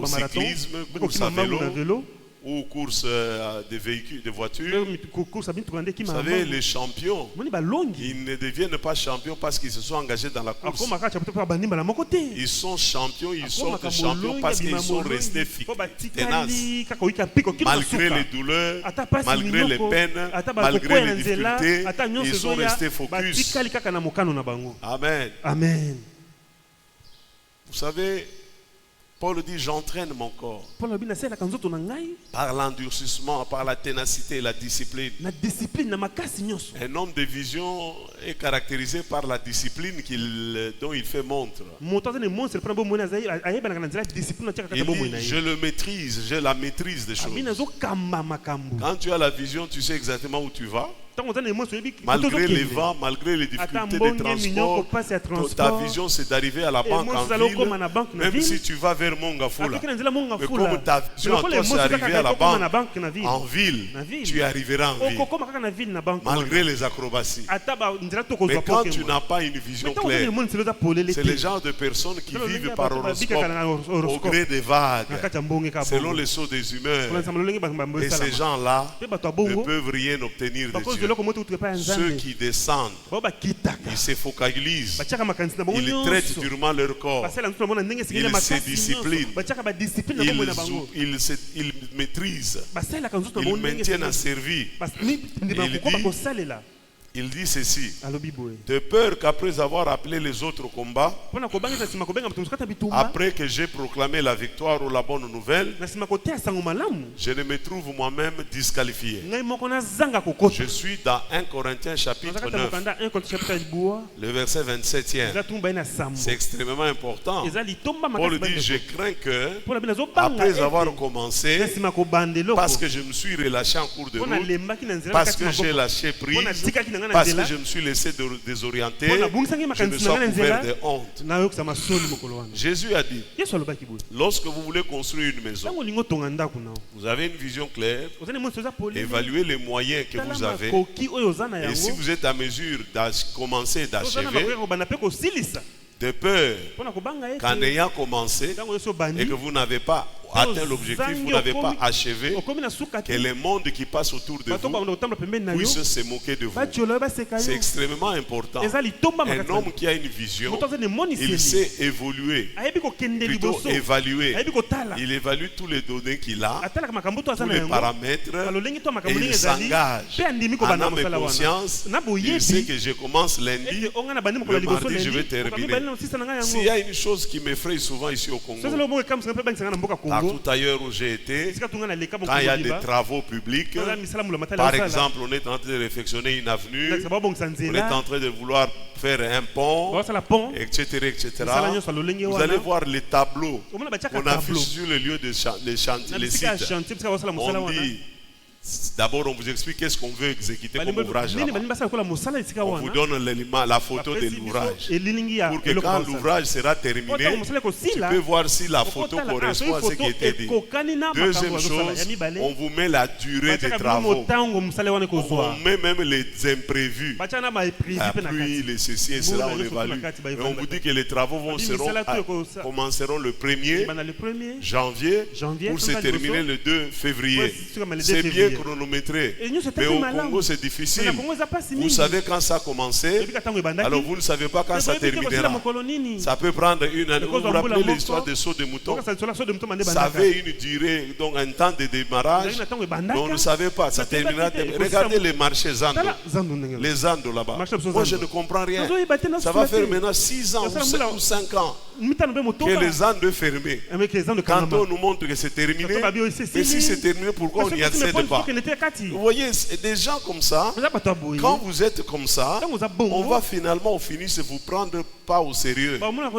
[SPEAKER 3] au cyclisme, course à vélo, ou course de véhicules, de voitures. Vous savez, les champions, ils ne deviennent pas champions parce qu'ils se sont engagés dans la course. Ils sont champions, ils sont champions parce qu'ils sont restés tenaces. Malgré les douleurs, malgré les peines, malgré les difficultés, ils sont restés focus. Amen.
[SPEAKER 2] Amen.
[SPEAKER 3] Vous savez, Paul dit, j'entraîne mon corps
[SPEAKER 1] Paul alobi nasalelaka nzoto na ngai
[SPEAKER 3] par l'endurcissement, par la ténacité et la discipline.
[SPEAKER 1] na discipline na makasi nyonso.
[SPEAKER 3] Un homme de vision est caractérisé par la discipline dont il fait montre.
[SPEAKER 1] Moto aza ne monstre mpona bomoi na zai ayebanaka na nzela ya discipline atiaka kata
[SPEAKER 3] Il
[SPEAKER 1] bomoi
[SPEAKER 3] dit,
[SPEAKER 1] na
[SPEAKER 3] je
[SPEAKER 1] ye.
[SPEAKER 3] le maîtrise, j'ai la maîtrise des choses.
[SPEAKER 1] Abi nazokamba makambo.
[SPEAKER 3] Quand tu as la vision, tu sais exactement où tu vas.
[SPEAKER 1] Ntango oza na monstre oyebi
[SPEAKER 3] Malgré les vents, malgré les
[SPEAKER 1] ata
[SPEAKER 3] difficultés de
[SPEAKER 1] mbonge minyoko
[SPEAKER 3] transport,
[SPEAKER 1] pasi ya
[SPEAKER 3] ta
[SPEAKER 1] transport.
[SPEAKER 3] vision c'est d'arriver à la banque
[SPEAKER 1] monstre
[SPEAKER 3] en
[SPEAKER 1] ezala okoma na
[SPEAKER 3] ville.
[SPEAKER 1] banque na
[SPEAKER 3] Même
[SPEAKER 1] ville.
[SPEAKER 3] si tu vas vers Mongafula.
[SPEAKER 1] Atoki na nzela monga
[SPEAKER 3] Mais
[SPEAKER 1] fula.
[SPEAKER 3] comme ta vision à toi c'est arriver à la banque en ville, tu arriveras en ville.
[SPEAKER 1] okokoma kaka na ville na banque
[SPEAKER 3] Malgré les acrobaties.
[SPEAKER 1] ata nzela
[SPEAKER 3] Mais
[SPEAKER 1] tokozwa
[SPEAKER 3] quand tu
[SPEAKER 1] pokemba.
[SPEAKER 3] n'as pas une vision
[SPEAKER 1] Ntango oza na
[SPEAKER 3] claire,
[SPEAKER 1] monstre oza polele
[SPEAKER 3] c'est
[SPEAKER 1] te.
[SPEAKER 3] les genres de personnes qui
[SPEAKER 1] Solo
[SPEAKER 3] vivent
[SPEAKER 1] ndenge
[SPEAKER 3] par
[SPEAKER 1] bato babikaka na
[SPEAKER 3] horoscope, au
[SPEAKER 1] horoscope.
[SPEAKER 3] gré des
[SPEAKER 1] Na
[SPEAKER 3] vagues,
[SPEAKER 1] kati ya mbonge ka
[SPEAKER 3] selon
[SPEAKER 1] bongo.
[SPEAKER 3] les sauts des humeurs.
[SPEAKER 1] Kolanda lolenge bambo
[SPEAKER 3] Et ces
[SPEAKER 1] esalama.
[SPEAKER 3] gens-là
[SPEAKER 1] Pe bato ya
[SPEAKER 3] ne
[SPEAKER 1] bongo
[SPEAKER 3] peuvent rien obtenir de
[SPEAKER 1] bakozi
[SPEAKER 3] Dieu.
[SPEAKER 1] eloko moto utuka pa ya
[SPEAKER 3] Ceux
[SPEAKER 1] nzambe.
[SPEAKER 3] qui descendent,
[SPEAKER 1] Bao bakitaka.
[SPEAKER 3] ils se focalisent,
[SPEAKER 1] Batiaka makanisi na bango
[SPEAKER 3] ils traitent
[SPEAKER 1] nyonso.
[SPEAKER 3] durement leur corps,
[SPEAKER 1] Basala nzoto na bango na ndenge esengeli
[SPEAKER 3] Ils
[SPEAKER 1] makasi
[SPEAKER 3] se disciplinent.
[SPEAKER 1] nyonso. Batiaka badiscipline na bomoi na bango.
[SPEAKER 3] ils maîtrisent,
[SPEAKER 1] Basalelaka nzoto na
[SPEAKER 3] ils
[SPEAKER 1] bango ndenge
[SPEAKER 3] maintiennent à
[SPEAKER 1] esengeli.
[SPEAKER 3] servir.
[SPEAKER 1] Ndima
[SPEAKER 3] Il
[SPEAKER 1] kokoba
[SPEAKER 3] dit-
[SPEAKER 1] kosalela.
[SPEAKER 3] Il dit ceci,
[SPEAKER 1] Alobi boye.
[SPEAKER 3] de peur qu'après avoir appelé les autres au combat,
[SPEAKER 1] Mpona kobangisa nsima kobenga bato mosusu kata bitumba.
[SPEAKER 3] après que j'ai proclamé la victoire ou la bonne nouvelle,
[SPEAKER 1] Na nsima koteya sango malamu.
[SPEAKER 3] je ne me trouve moi-même disqualifié.
[SPEAKER 1] Ngai moko nazanga kokota.
[SPEAKER 3] Je suis dans 1 Corinthiens
[SPEAKER 1] Naza
[SPEAKER 3] chapitre
[SPEAKER 1] kata
[SPEAKER 3] 9,
[SPEAKER 1] mokanda 1 Corinthiens chapitre ya libuwa.
[SPEAKER 3] le verset 27e.
[SPEAKER 1] Eza tumba ye na sambo.
[SPEAKER 3] C'est extrêmement important.
[SPEAKER 1] Eza litomba
[SPEAKER 3] Paul
[SPEAKER 1] makasi
[SPEAKER 3] dit, je
[SPEAKER 1] bandeko.
[SPEAKER 3] crains que,
[SPEAKER 1] Mpona bino azobanga
[SPEAKER 3] après avoir
[SPEAKER 1] ete. Na
[SPEAKER 3] commencé,
[SPEAKER 1] nsima kobanda eloko.
[SPEAKER 3] parce que je me suis relâché en cours de
[SPEAKER 1] Mpona
[SPEAKER 3] route,
[SPEAKER 1] lembaki na nzela
[SPEAKER 3] parce
[SPEAKER 1] kati
[SPEAKER 3] que
[SPEAKER 1] na
[SPEAKER 3] j'ai
[SPEAKER 1] maboko.
[SPEAKER 3] lâché
[SPEAKER 1] Mpona
[SPEAKER 3] prise,
[SPEAKER 1] tikaki na ngai na
[SPEAKER 3] parce que
[SPEAKER 1] nzela.
[SPEAKER 3] je me suis laissé désorienter,
[SPEAKER 1] Mpona bungisaki
[SPEAKER 3] je me
[SPEAKER 1] makanisi
[SPEAKER 3] suis
[SPEAKER 1] na ngai na
[SPEAKER 3] couvert
[SPEAKER 1] nzela.
[SPEAKER 3] de honte.
[SPEAKER 1] Nayokisa masoni mokolo wana.
[SPEAKER 3] Jésus a dit,
[SPEAKER 1] Yesu alobaki boye.
[SPEAKER 3] lorsque vous voulez construire une maison,
[SPEAKER 1] Ntango olingi otonga ndako nao.
[SPEAKER 3] vous avez une vision claire,
[SPEAKER 1] Oza na monso eza polele.
[SPEAKER 3] évaluez les moyens que vous
[SPEAKER 1] Tala
[SPEAKER 3] avez,
[SPEAKER 1] makoki oyo oza na
[SPEAKER 3] et si
[SPEAKER 1] yango.
[SPEAKER 3] vous êtes à mesure de commencer et
[SPEAKER 1] Oza na
[SPEAKER 3] d'achever,
[SPEAKER 1] makoki ya kobanda mpe kosilisa.
[SPEAKER 3] de peur
[SPEAKER 1] Mpona kobanga ete.
[SPEAKER 3] qu'en ayant commencé
[SPEAKER 1] Ntango Yesu obandi.
[SPEAKER 3] et que vous n'avez pas atteint l'objectif, vous n'avez pas achevé,
[SPEAKER 1] okomi na suka
[SPEAKER 3] que
[SPEAKER 1] te.
[SPEAKER 3] le monde qui passe autour de
[SPEAKER 1] Bato
[SPEAKER 3] vous
[SPEAKER 1] banda kotambola pembeni na yo.
[SPEAKER 3] puisse se moquer de vous.
[SPEAKER 1] Batiola yo baseka
[SPEAKER 3] C'est
[SPEAKER 1] yo.
[SPEAKER 3] extrêmement important.
[SPEAKER 1] Eza litomba
[SPEAKER 3] Un
[SPEAKER 1] makasi.
[SPEAKER 3] homme qui a une vision,
[SPEAKER 1] Moto aza na emoniseli.
[SPEAKER 3] il sait évoluer,
[SPEAKER 1] Ayebi kokende
[SPEAKER 3] plutôt
[SPEAKER 1] liboso.
[SPEAKER 3] évaluer.
[SPEAKER 1] Ayebi kotala.
[SPEAKER 3] Il évalue tous les données qu'il a,
[SPEAKER 1] Atalaka makambo to aza
[SPEAKER 3] tous
[SPEAKER 1] na
[SPEAKER 3] les
[SPEAKER 1] yango.
[SPEAKER 3] paramètres,
[SPEAKER 1] Balolenge to
[SPEAKER 3] et
[SPEAKER 1] makambo ndenge
[SPEAKER 3] il
[SPEAKER 1] ezali.
[SPEAKER 3] s'engage
[SPEAKER 1] Pe andimi
[SPEAKER 3] en
[SPEAKER 1] kobanda
[SPEAKER 3] âme et
[SPEAKER 1] mosala wana.
[SPEAKER 3] conscience.
[SPEAKER 1] Na
[SPEAKER 3] Il sait
[SPEAKER 1] boyebi.
[SPEAKER 3] que je commence lundi,
[SPEAKER 1] Ete onga na bandi mokolo
[SPEAKER 3] le
[SPEAKER 1] liboso
[SPEAKER 3] mardi je vais
[SPEAKER 1] lendi.
[SPEAKER 3] terminer.
[SPEAKER 1] Okamibali na osisa na ngai
[SPEAKER 3] S'il y
[SPEAKER 1] yango.
[SPEAKER 3] a une chose qui m'effraie souvent ici au Congo,
[SPEAKER 1] Sasa lelo bongo ekamwisaka mpe bangisaka na mboka Congo.
[SPEAKER 3] partout ailleurs où j'ai été,
[SPEAKER 1] Esika tunga na leka
[SPEAKER 3] quand il y a des
[SPEAKER 1] Mokolo
[SPEAKER 3] travaux publics,
[SPEAKER 1] Oza misala mula matala
[SPEAKER 3] par
[SPEAKER 1] osala.
[SPEAKER 3] exemple, on est en train de réfectionner une avenue,
[SPEAKER 1] Ndakisa babongisa
[SPEAKER 3] on est
[SPEAKER 1] nzela.
[SPEAKER 3] en train de vouloir faire un pont,
[SPEAKER 1] Basala pont.
[SPEAKER 3] etc., etc.
[SPEAKER 1] Misala nyonso alolenge
[SPEAKER 3] Vous
[SPEAKER 1] wana.
[SPEAKER 3] allez voir les tableaux
[SPEAKER 1] Omona batiaka
[SPEAKER 3] qu'on
[SPEAKER 1] tableau.
[SPEAKER 3] affiche sur le lieu de les chantiers,
[SPEAKER 1] Na
[SPEAKER 3] les
[SPEAKER 1] bisika ya
[SPEAKER 3] sites.
[SPEAKER 1] chantier bisika basala mosala
[SPEAKER 3] On
[SPEAKER 1] wana.
[SPEAKER 3] dit, d'abord on vous explique qu'est-ce qu'on veut exécuter comme ouvrage
[SPEAKER 1] Nini
[SPEAKER 3] là-bas.
[SPEAKER 1] bani basala kola mosala esika
[SPEAKER 3] On vous
[SPEAKER 1] wana.
[SPEAKER 3] donne la photo de l'ouvrage.
[SPEAKER 1] Elilingi ya
[SPEAKER 3] Pour que
[SPEAKER 1] eloko
[SPEAKER 3] quand
[SPEAKER 1] basala.
[SPEAKER 3] l'ouvrage sera
[SPEAKER 1] Otango
[SPEAKER 3] terminé,
[SPEAKER 1] mosala
[SPEAKER 3] tu
[SPEAKER 1] kosila.
[SPEAKER 3] peux voir si la photo
[SPEAKER 1] Okotala,
[SPEAKER 3] correspond à ce qui était dit.
[SPEAKER 1] ekokani na makambo
[SPEAKER 3] Deuxième
[SPEAKER 1] bazosala ya
[SPEAKER 3] chose,
[SPEAKER 1] mibale.
[SPEAKER 3] on vous met la durée des
[SPEAKER 1] Batiaka
[SPEAKER 3] travaux.
[SPEAKER 1] motango mosala wana ekozwa.
[SPEAKER 3] On met même les imprévus.
[SPEAKER 1] Batiaka na ba-imprévu
[SPEAKER 3] La
[SPEAKER 1] mpe na
[SPEAKER 3] pluie,
[SPEAKER 1] kati.
[SPEAKER 3] les ceci et cela, on évalue. Et on vous dit que les travaux commenceront le 1er
[SPEAKER 1] Bana le premier.
[SPEAKER 3] janvier
[SPEAKER 1] Janvier,
[SPEAKER 3] pour se
[SPEAKER 1] comme ça,
[SPEAKER 3] terminer
[SPEAKER 1] liboso.
[SPEAKER 3] le 2 février.
[SPEAKER 1] Ouais, c'est comme le 2
[SPEAKER 3] C'est bien
[SPEAKER 1] février.
[SPEAKER 3] chronométré.
[SPEAKER 1] Et nous, c'est
[SPEAKER 3] Mais
[SPEAKER 1] très
[SPEAKER 3] au
[SPEAKER 1] malin.
[SPEAKER 3] Congo, c'est
[SPEAKER 1] Mais
[SPEAKER 3] difficile.
[SPEAKER 1] na Congo, eza pasi
[SPEAKER 3] Vous
[SPEAKER 1] mingi.
[SPEAKER 3] savez quand ça a commencé,
[SPEAKER 1] Depuis katango ebandaki.
[SPEAKER 3] alors vous ne savez pas quand ça
[SPEAKER 1] Mais boyebi te kosila
[SPEAKER 3] terminera.
[SPEAKER 1] mokolo nini.
[SPEAKER 3] Ça peut prendre une année. Vous
[SPEAKER 1] Because
[SPEAKER 3] vous
[SPEAKER 1] wambula
[SPEAKER 3] rappelez
[SPEAKER 1] moko.
[SPEAKER 3] l'histoire des sauts de moutons?
[SPEAKER 1] Oka sala so de muto mande
[SPEAKER 3] Ça
[SPEAKER 1] bandaka.
[SPEAKER 3] avait une durée, donc un temps de démarrage.
[SPEAKER 1] Ezalaki na ntango
[SPEAKER 3] Mais
[SPEAKER 1] ebandaka.
[SPEAKER 3] on ne savait pas, ça
[SPEAKER 1] Mais c'est pas
[SPEAKER 3] terminera.
[SPEAKER 1] dit que-
[SPEAKER 3] Regardez les marchés Zando.
[SPEAKER 1] Tala zandu ndenge.
[SPEAKER 3] Les Zando là-bas.
[SPEAKER 1] Marché biso
[SPEAKER 3] Moi je
[SPEAKER 1] Zando.
[SPEAKER 3] ne comprends rien.
[SPEAKER 1] Nazoyeba te,
[SPEAKER 3] Ça va
[SPEAKER 1] nasula
[SPEAKER 3] faire
[SPEAKER 1] te.
[SPEAKER 3] maintenant 6 ans
[SPEAKER 1] Nasala mbula-
[SPEAKER 3] ou 5 ans
[SPEAKER 1] Mitano be moto.
[SPEAKER 3] que les Zando fermés.
[SPEAKER 1] Avec les zandu
[SPEAKER 3] Quand
[SPEAKER 1] kangama.
[SPEAKER 3] on nous montre que c'est terminé,
[SPEAKER 1] Quand on va bien, c'est
[SPEAKER 3] mais si
[SPEAKER 1] fini.
[SPEAKER 3] c'est terminé, pourquoi on n'y accède pas? Vous voyez, c'est des gens comme ça,
[SPEAKER 1] Oza bato aboyi.
[SPEAKER 3] quand vous êtes comme ça,
[SPEAKER 1] Ntango oza bongo.
[SPEAKER 3] on va finalement au finish vous prendre pas au sérieux.
[SPEAKER 1] Bamona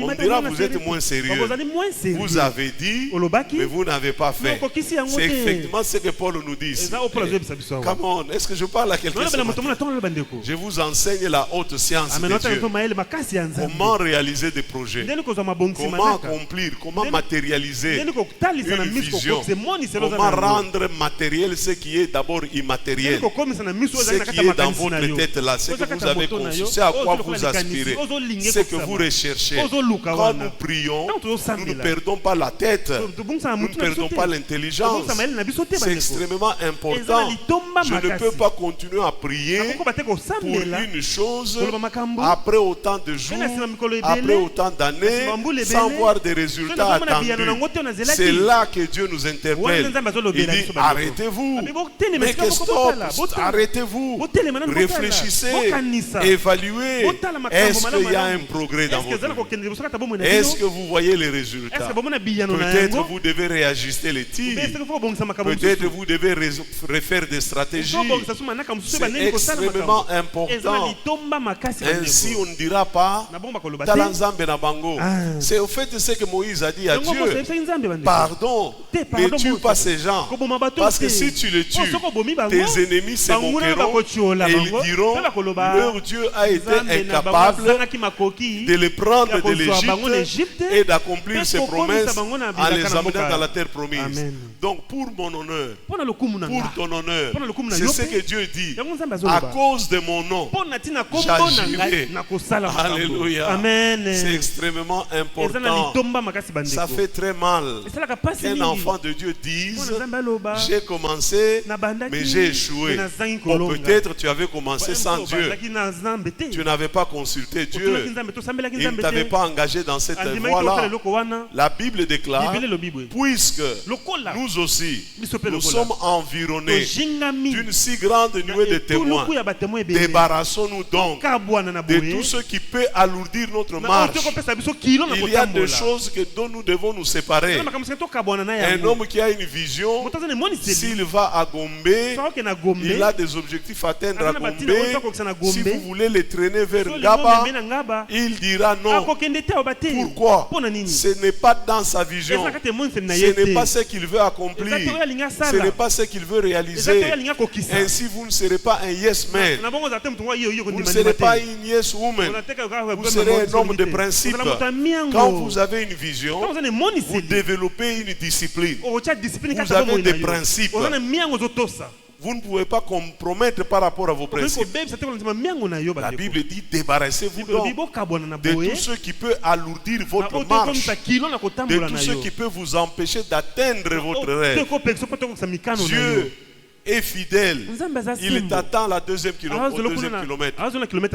[SPEAKER 3] On dira vous êtes moins sérieux.
[SPEAKER 1] Bazali moins sérieux.
[SPEAKER 3] Vous avez dit,
[SPEAKER 1] Olobaki.
[SPEAKER 3] mais vous n'avez pas fait.
[SPEAKER 1] Non, kokisi yango
[SPEAKER 3] C'est
[SPEAKER 1] te.
[SPEAKER 3] effectivement ce que Paul nous dit ici.
[SPEAKER 1] Eza opala zoyebisa biso awa.
[SPEAKER 3] Come on, est-ce que je parle à quelqu'un
[SPEAKER 1] Non,
[SPEAKER 3] ce
[SPEAKER 1] bela
[SPEAKER 3] matin?
[SPEAKER 1] moto mona tongo bandeko.
[SPEAKER 3] Je vous enseigne la haute science
[SPEAKER 1] Amen
[SPEAKER 3] de
[SPEAKER 1] ota
[SPEAKER 3] Dieu.
[SPEAKER 1] to maele makasi ya nzambe.
[SPEAKER 3] Comment réaliser des projets?
[SPEAKER 1] Ndeni kozwa mabongisi
[SPEAKER 3] Comment
[SPEAKER 1] manaka.
[SPEAKER 3] accomplir? Comment
[SPEAKER 1] Ndeni-
[SPEAKER 3] matérialiser
[SPEAKER 1] Ndeni kotalisa na
[SPEAKER 3] une
[SPEAKER 1] miso
[SPEAKER 3] vision?
[SPEAKER 1] kokokise moni selo za
[SPEAKER 3] Comment
[SPEAKER 1] na yango.
[SPEAKER 3] rendre matériel ce qui est d'abord
[SPEAKER 1] Ndeni
[SPEAKER 3] immatériel?
[SPEAKER 1] kokomisa na miso oza
[SPEAKER 3] Ce
[SPEAKER 1] na
[SPEAKER 3] qui
[SPEAKER 1] kata
[SPEAKER 3] est dans
[SPEAKER 1] makanisi na
[SPEAKER 3] votre
[SPEAKER 1] yo.
[SPEAKER 3] tête là, ce
[SPEAKER 1] Oza
[SPEAKER 3] que vous
[SPEAKER 1] kata
[SPEAKER 3] avez
[SPEAKER 1] moto na
[SPEAKER 3] conçu,
[SPEAKER 1] yo.
[SPEAKER 3] c'est à
[SPEAKER 1] Ozo
[SPEAKER 3] quoi
[SPEAKER 1] lokola
[SPEAKER 3] vous
[SPEAKER 1] likanisi,
[SPEAKER 3] aspirez,
[SPEAKER 1] ozo linge
[SPEAKER 3] ce que
[SPEAKER 1] kokisama.
[SPEAKER 3] vous recherchez.
[SPEAKER 1] Ozo luka
[SPEAKER 3] Quand
[SPEAKER 1] wana.
[SPEAKER 3] nous prions,
[SPEAKER 1] Ntango tozosambela.
[SPEAKER 3] nous ne perdons pas la tête,
[SPEAKER 1] Tobongisa na
[SPEAKER 3] nous ne
[SPEAKER 1] mutu na biso
[SPEAKER 3] perdons
[SPEAKER 1] te.
[SPEAKER 3] pas l'intelligence.
[SPEAKER 1] Tobongisa maele na biso te
[SPEAKER 3] C'est
[SPEAKER 1] bandeko.
[SPEAKER 3] extrêmement
[SPEAKER 1] Eza
[SPEAKER 3] important.
[SPEAKER 1] na litomba
[SPEAKER 3] Je ne
[SPEAKER 1] makasi.
[SPEAKER 3] peux pas continuer à prier
[SPEAKER 1] Akoko bate
[SPEAKER 3] pour
[SPEAKER 1] kosambela.
[SPEAKER 3] une chose
[SPEAKER 1] Koloba makambo.
[SPEAKER 3] après autant de jours,
[SPEAKER 1] Tena sima mikolo ebele.
[SPEAKER 3] après autant
[SPEAKER 1] Na
[SPEAKER 3] années sans voir des résultats attendus. C'est là que Dieu nous interpelle. Il dit, arrêtez-vous. Mais stop, arrêtez-vous. Réfléchissez, évaluez. Est-ce qu'il y a un progrès dans votre vie? Est-ce que vous voyez les résultats? Peut-être vous devez réajuster les tirs. Peut-être vous devez refaire des stratégies. C'est extrêmement important. Ainsi, on ne dira pas Talanzambe na bango. C'est au fait de ce que Moïse a dit à Dieu. Pardon, ne tue pas ces gens. Parce que si tu les tues, tes ennemis se moqueront et ils diront leur Dieu a été incapable de les prendre de l'Égypte et d'accomplir ses promesses en les amenant dans la terre promise. Donc pour mon honneur, pour ton honneur, c'est ce que Dieu dit. À cause de mon nom, j'agirai. Alléluia. C'est extrêmement important. Ça fait très mal qu'un enfant de Dieu dise j'ai commencé mais j'ai échoué. Bon, peut-être tu avais commencé sans Dieu. Tu n'avais pas consulté Dieu. Il ne t'avait pas engagé dans cette voie-là. La Bible déclare, puisque nous aussi nous sommes environnés d'une si grande nuée de témoins, débarrassons-nous donc de tout ce qui peut alourdir notre marche. Il y a des choses dont nous devons nous séparer. Un homme qui a une vision, s'il va à Gombe, il a des objectifs à atteindre à Gombe. Si vous voulez les traîner vers Ngaba, il dira non. Pourquoi? Ce n'est pas dans sa vision. Ce n'est pas ce qu'il veut accomplir. Ce n'est pas ce qu'il veut réaliser. Ainsi, vous ne serez pas un yes man. Vous ne serez pas une yes woman. Vous serez un homme de principe. Quand vous avez une vision, vous développez une discipline. Vous avez des principes. Vous ne pouvez pas compromettre par rapport à vos principes. La Bible dit débarrassez-vous donc de tout ce qui peut alourdir votre marche, de tout ce qui peut vous empêcher d'atteindre votre rêve. Dieu est fidèle. Il t'attend au deuxième kilomètre.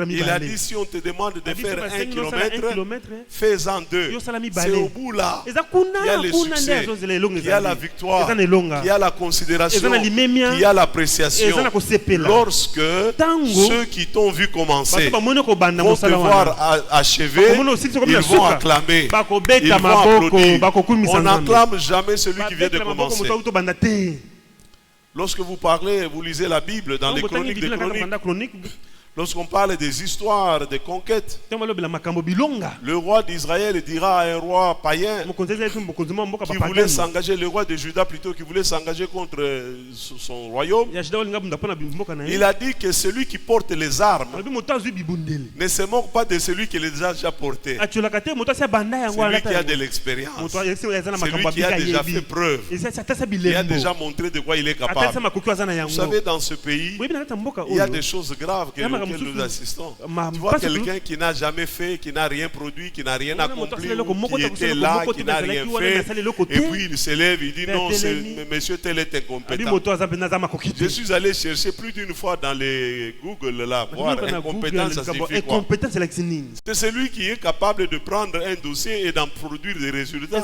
[SPEAKER 3] Il a dit si on te demande de faire 1 kilomètre, fais-en 2. C'est au bout là qu'il y a le succès, qu'il y a la victoire, qu'il y a la considération, qu'il y a l'appréciation. Lorsque ceux qui t'ont vu commencer vont te voir achever, ils vont acclamer, ils vont applaudir. On n'acclame jamais celui qui vient de commencer. Lorsque vous parlez, vous lisez la Bible dans les chroniques des chroniques. Lorsqu'on parle des histoires, des conquêtes, le roi d'Israël dira à un roi païen qui voulait s'engager, le roi de Juda plutôt, qui voulait s'engager contre son royaume. Il a dit que celui qui porte les armes ne se moque pas de celui qui les a déjà portées. Celui qui a de l'expérience, celui qui a déjà fait preuve, qui a déjà montré de quoi il est capable. Vous savez, dans ce pays, il y a des choses graves que nous assistons. Tu vois quelqu'un qui n'a jamais fait, qui n'a rien produit, qui n'a rien accompli, qui était là, qui n'a rien fait, et puis il s'élève, il dit non, monsieur tel est incompétent. Je suis allé chercher plus d'une fois dans les Google là, voir incompétence, ça signifie quoi? C'est celui qui est capable de prendre un dossier et d'en produire des résultats.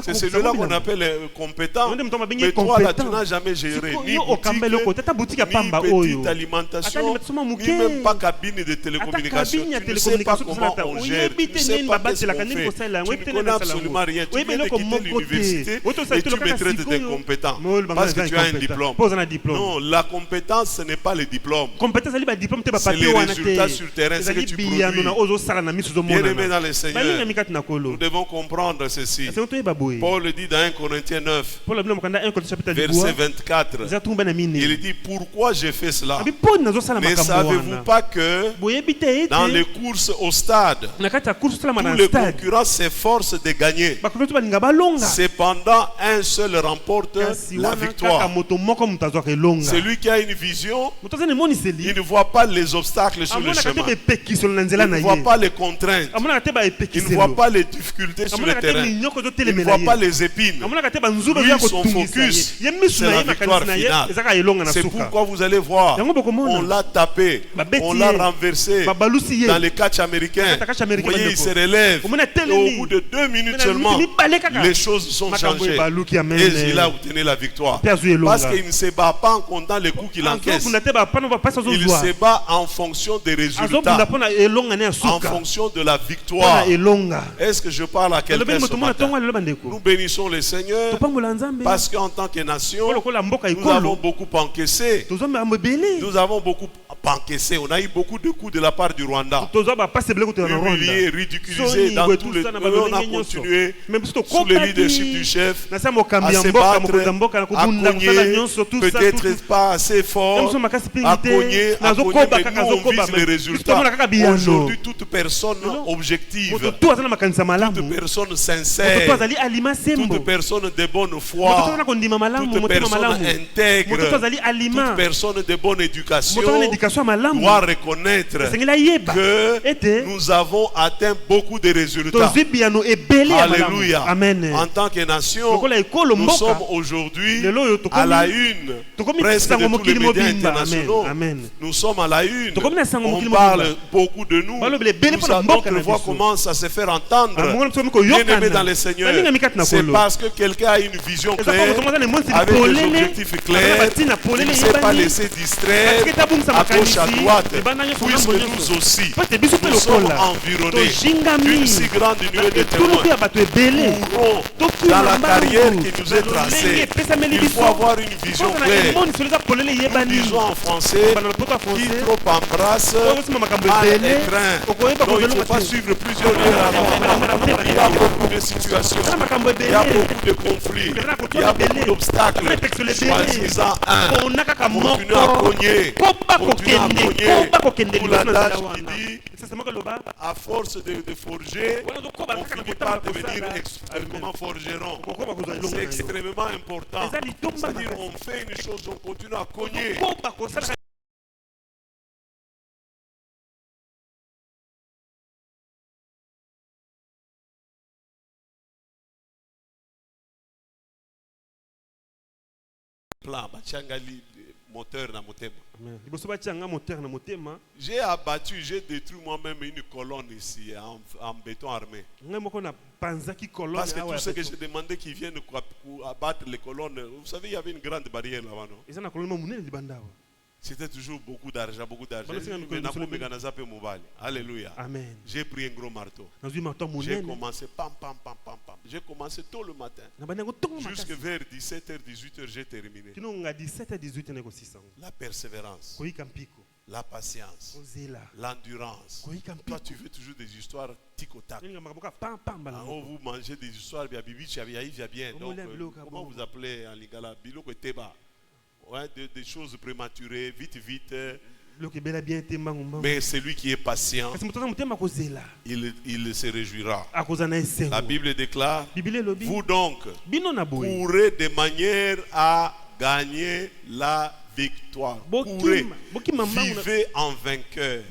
[SPEAKER 3] C'est celui-là qu'on appelle compétent. Mais toi là, tu n'as jamais géré ni boutique, ni petite alimentation, ni même pas cabine de télécommunication. Tu ne sais pas comment on gère, tu ne sais pas ce qu'on fait, tu ne connais absolument rien. Tu viens de quitter l'université et tu me traites d'incompétent parce que tu as un diplôme. Non, la compétence ce n'est pas le diplôme. C'est les résultats sur le terrain, ce que tu produis. Bien aimé dans le Seigneur, nous devons comprendre ceci. Paul dit dans 1 Corinthiens 9, verset 24, il dit pourquoi j'ai fait cela? Ne savez-vous pas que dans les courses au stade, tous les concurrents s'efforcent de gagner. Cependant, un seul remporte la victoire. Celui qui a une vision, il ne voit pas les obstacles sur le chemin. Il ne voit pas les contraintes. Il ne voit pas les difficultés sur le terrain. Il ne voit pas les épines. Lui, son focus, c'est la victoire finale. C'est pourquoi vous allez voir, on l'a tapé. écrasé, on l'a renversé dans les catchs américains. Vous voyez, il se relève. Et au bout de 2 minutes seulement, les choses sont changées. Et il a obtenu la victoire. Parce qu'il ne se bat pas en comptant les coups qu'il encaisse. Il se bat en fonction des résultats, en fonction de la victoire. Est-ce que je parle à quelqu'un ce matin? Nous bénissons le Seigneur parce qu'en tant que nation, nous avons beaucoup encaissé. Nous avons beaucoup encaissé. On a eu beaucoup de coups de la part du Rwanda. Humilié, ridiculisé dans tous les... On a continué sous le leadership du chef à se battre, à cogner, peut-être pas assez fort, à cogner, mais nous on vise les résultats. Aujourd'hui, toute personne objective, toute personne sincère, toute personne de bonne foi, toute personne intègre, toute personne de bonne éducation doit reconnaître que nous avons atteint beaucoup de résultats. Alléluia. En tant que nation, nous sommes aujourd'hui à la une presque de tous les médias internationaux. Nous sommes à la une. On parle beaucoup de nous. Notre voix commence à se faire entendre. Bien-aimés dans le Seigneur, c'est parce que quelqu'un a une vision claire, avec des objectifs clairs. Il ne s'est pas laissé distraire à gauche, à droite. Puisque nous aussi, nous sommes environnés d'une si grande nuée de témoins. Courons dans la carrière qui nous est tracée. Il faut avoir une vision claire. Nous disons en français, qui trop embrasse, mal étreint. Donc il ne faut pas suivre plusieurs lieux à la fois. Il y a beaucoup de situations, il y a beaucoup de conflits, il y a beaucoup d'obstacles. Choisissant un, continuez à cogner, continuez à cogner. Pour l'adage qui dit, à force de forger, on finit par devenir extrêmement forgeron. C'est extrêmement important. C'est-à-dire, on fait une chose, on continue à cogner. Plan, moteur dans mon thème. J'ai abattu, j'ai détruit moi-même une colonne ici en béton armé. Parce que tout ce que j'ai demandé qu'ils viennent abattre les colonnes, vous savez, il y avait une grande barrière là-bas, non? C'était toujours beaucoup d'argent, beaucoup d'argent. Alléluia. Amen. J'ai pris un gros marteau. J'ai commencé pam. J'ai commencé tôt le matin. Jusque vers 17h, 18h, j'ai terminé. La persévérance, la patience, l'endurance. Toi, tu veux toujours des histoires tic au tac. Vous mangez des histoires, bien. Donc, comment vous appelez en lingala? Biloko teba. Ouais, des choses prématurées, vite. Mais celui qui est patient, il se réjouira. La Bible déclare, vous donc courez de manière à gagner la victoire. Courez, vivez en vainqueur.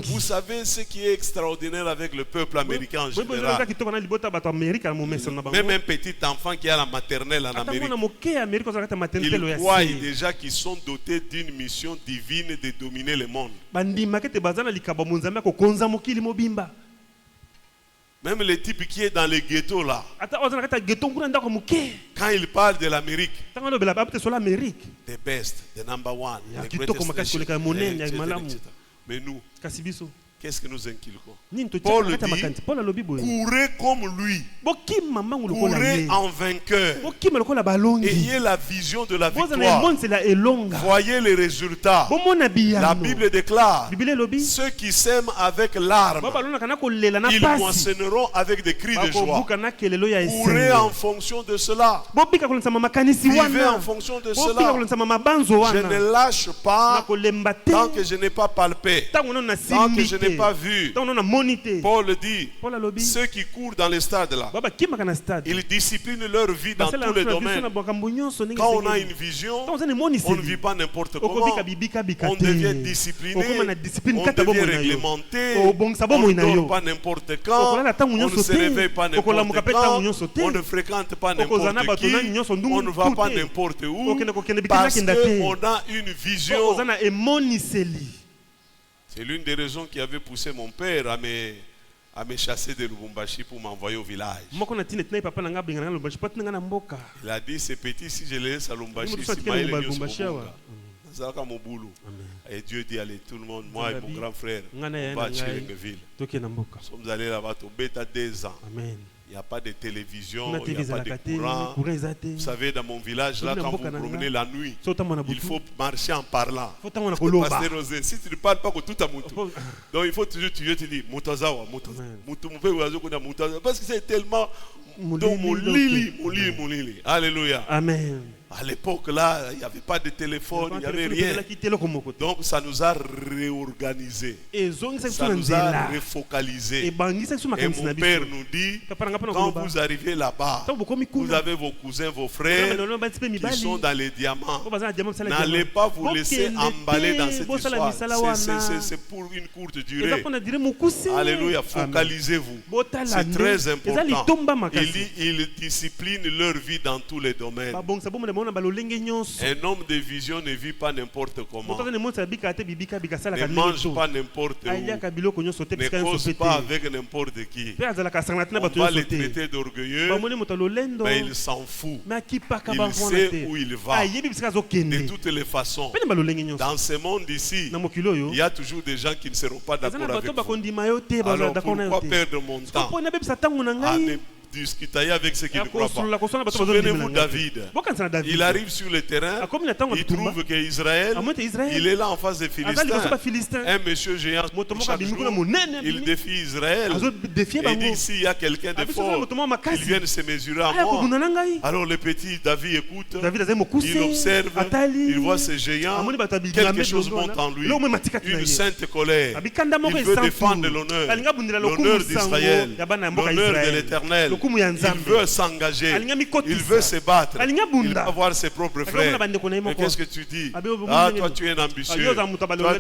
[SPEAKER 3] Vous savez ce qui est extraordinaire avec le peuple américain en général. Même un petit enfant qui a la maternelle en Amérique, ils croient déjà qu'ils sont dotés d'une mission divine de dominer le monde. Même le type qui est dans les ghettos là, quand il parle de l'Amérique, the best, the number one, the greatest nation, mais nous, qu'est-ce que nous inculquons? Paul dit, courez comme lui, courez en vainqueur, ayez la vision de la victoire, voyez les résultats. La Bible déclare, ceux qui sèment avec larmes, ils moissonneront avec des cris de joie. Courez en fonction de cela, vivez en fonction de cela. Je ne lâche pas tant que je n'ai pas palpé, tant que je n'ai n'ai pas vu. Paul dit, ceux qui courent dans les stades là, ils disciplinent leur vie dans tous les domaines. Quand on a une vision, on ne vit pas n'importe comment. On devient discipliné, on devient réglementé, on ne dort pas n'importe quand, on ne se réveille pas n'importe quand, on ne fréquente pas n'importe qui, on ne va pas n'importe où, parce qu'on a une vision. C'est l'une des raisons qui avait poussé mon père à me chasser de Lubumbashi pour m'envoyer au village. Il a dit, c'est petit, si je les laisse à Lubumbashi, et Dieu dit, allez, tout le monde, moi et mon grand frère, on va à Chiringueville. Nous sommes allés là-bas, tomber à 2 ans. Il n'y a pas de télévision, il n'y a pas de courant. Vous savez, dans mon village, là, quand vous promenez la nuit, il faut marcher en parlant. Pasteur Rosé, si tu ne parles pas, tout à Moutou. Donc il faut toujours te dire, Moutazawa, parce que c'est tellement dans mon lili. Alléluia. Amen. À l'époque là, il n'y avait pas de téléphone, il n'y avait rien. Donc ça nous a réorganisé. Ça nous a refocalisé. Et mon père nous dit, quand vous arrivez là-bas, vous avez vos cousins, vos frères qui sont dans les diamants. N'allez pas vous laisser emballer dans cette histoire. C'est pour une courte durée. Alléluia, focalisez-vous. C'est très important. Il dit, ils disciplinent leur vie dans tous les domaines. Un homme de vision ne vit pas n'importe comment. Ne mange pas n'importe où. Ne cause pas avec n'importe qui. On va les traiter d'orgueilleux, mais il s'en fout. Il sait où il va. De toutes les façons. Dans ce monde ici, il y a toujours des gens qui ne seront pas d'accord avec vous. Alors pourquoi perdre mon temps à discuter avec ceux qui ne croient pas? Souvenez-vous David. Il arrive sur le terrain, il trouve qu'Israël, il est là en face des Philistins. Un monsieur géant, chaque jour, il défie Israël. Il dit, s'il y a quelqu'un de fort, il vient se mesurer à moi. Alors le petit David écoute, il observe, il voit ce géant, quelque chose monte en lui, une sainte colère. Il veut défendre l'honneur d'Israël, l'honneur de l'Éternel. Il veut s'engager, il veut se battre, il va voir ses propres frères. Mais qu'est-ce que tu dis? Ah, toi tu es un ambitieux, toi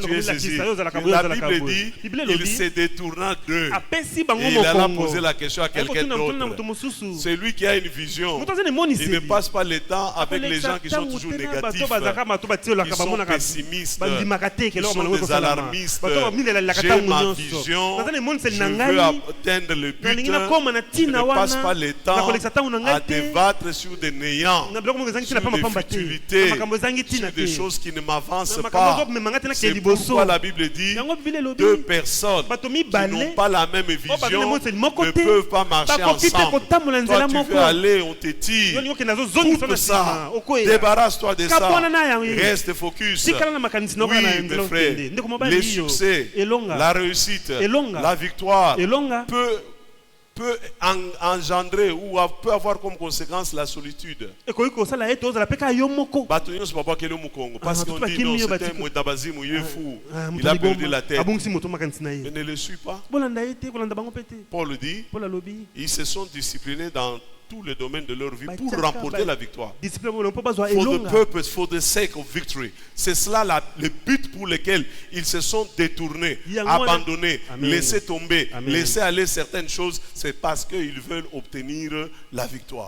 [SPEAKER 3] tu es ceci. La Bible dit, il se détourna d'eux et il alla poser la question à quelqu'un d'autre. C'est lui qui a une vision. Il ne passe pas le temps avec les gens qui sont toujours négatifs, qui sont pessimistes, qui sont des alarmistes. J'ai ma vision, je veux atteindre le but. Je ne passe pas le temps à débattre sur des néants, sur des futilités, sur des choses qui ne m'avancent pas. C'est pourquoi la Bible dit, 2 personnes qui n'ont pas la même vision ne peuvent pas marcher ensemble. Toi tu veux aller, on te tire, coupe ça, débarrasse-toi de ça, reste focus. Oui mes frères, les succès, la réussite, la victoire peut engendrer ou peut avoir comme conséquence la solitude. Parce qu'on dit non, c'est un Mouetabazi mouillé fou. Il a perdu la tête. Mais ne le suis pas. Paul dit, ils se sont disciplinés dans tous les domaines de leur vie pour remporter la victoire. For the purpose, for the sake of victory. C'est cela le but pour lequel ils se sont détournés, abandonnés, laissés tomber, laissés aller certaines choses. C'est parce qu'ils veulent obtenir la victoire.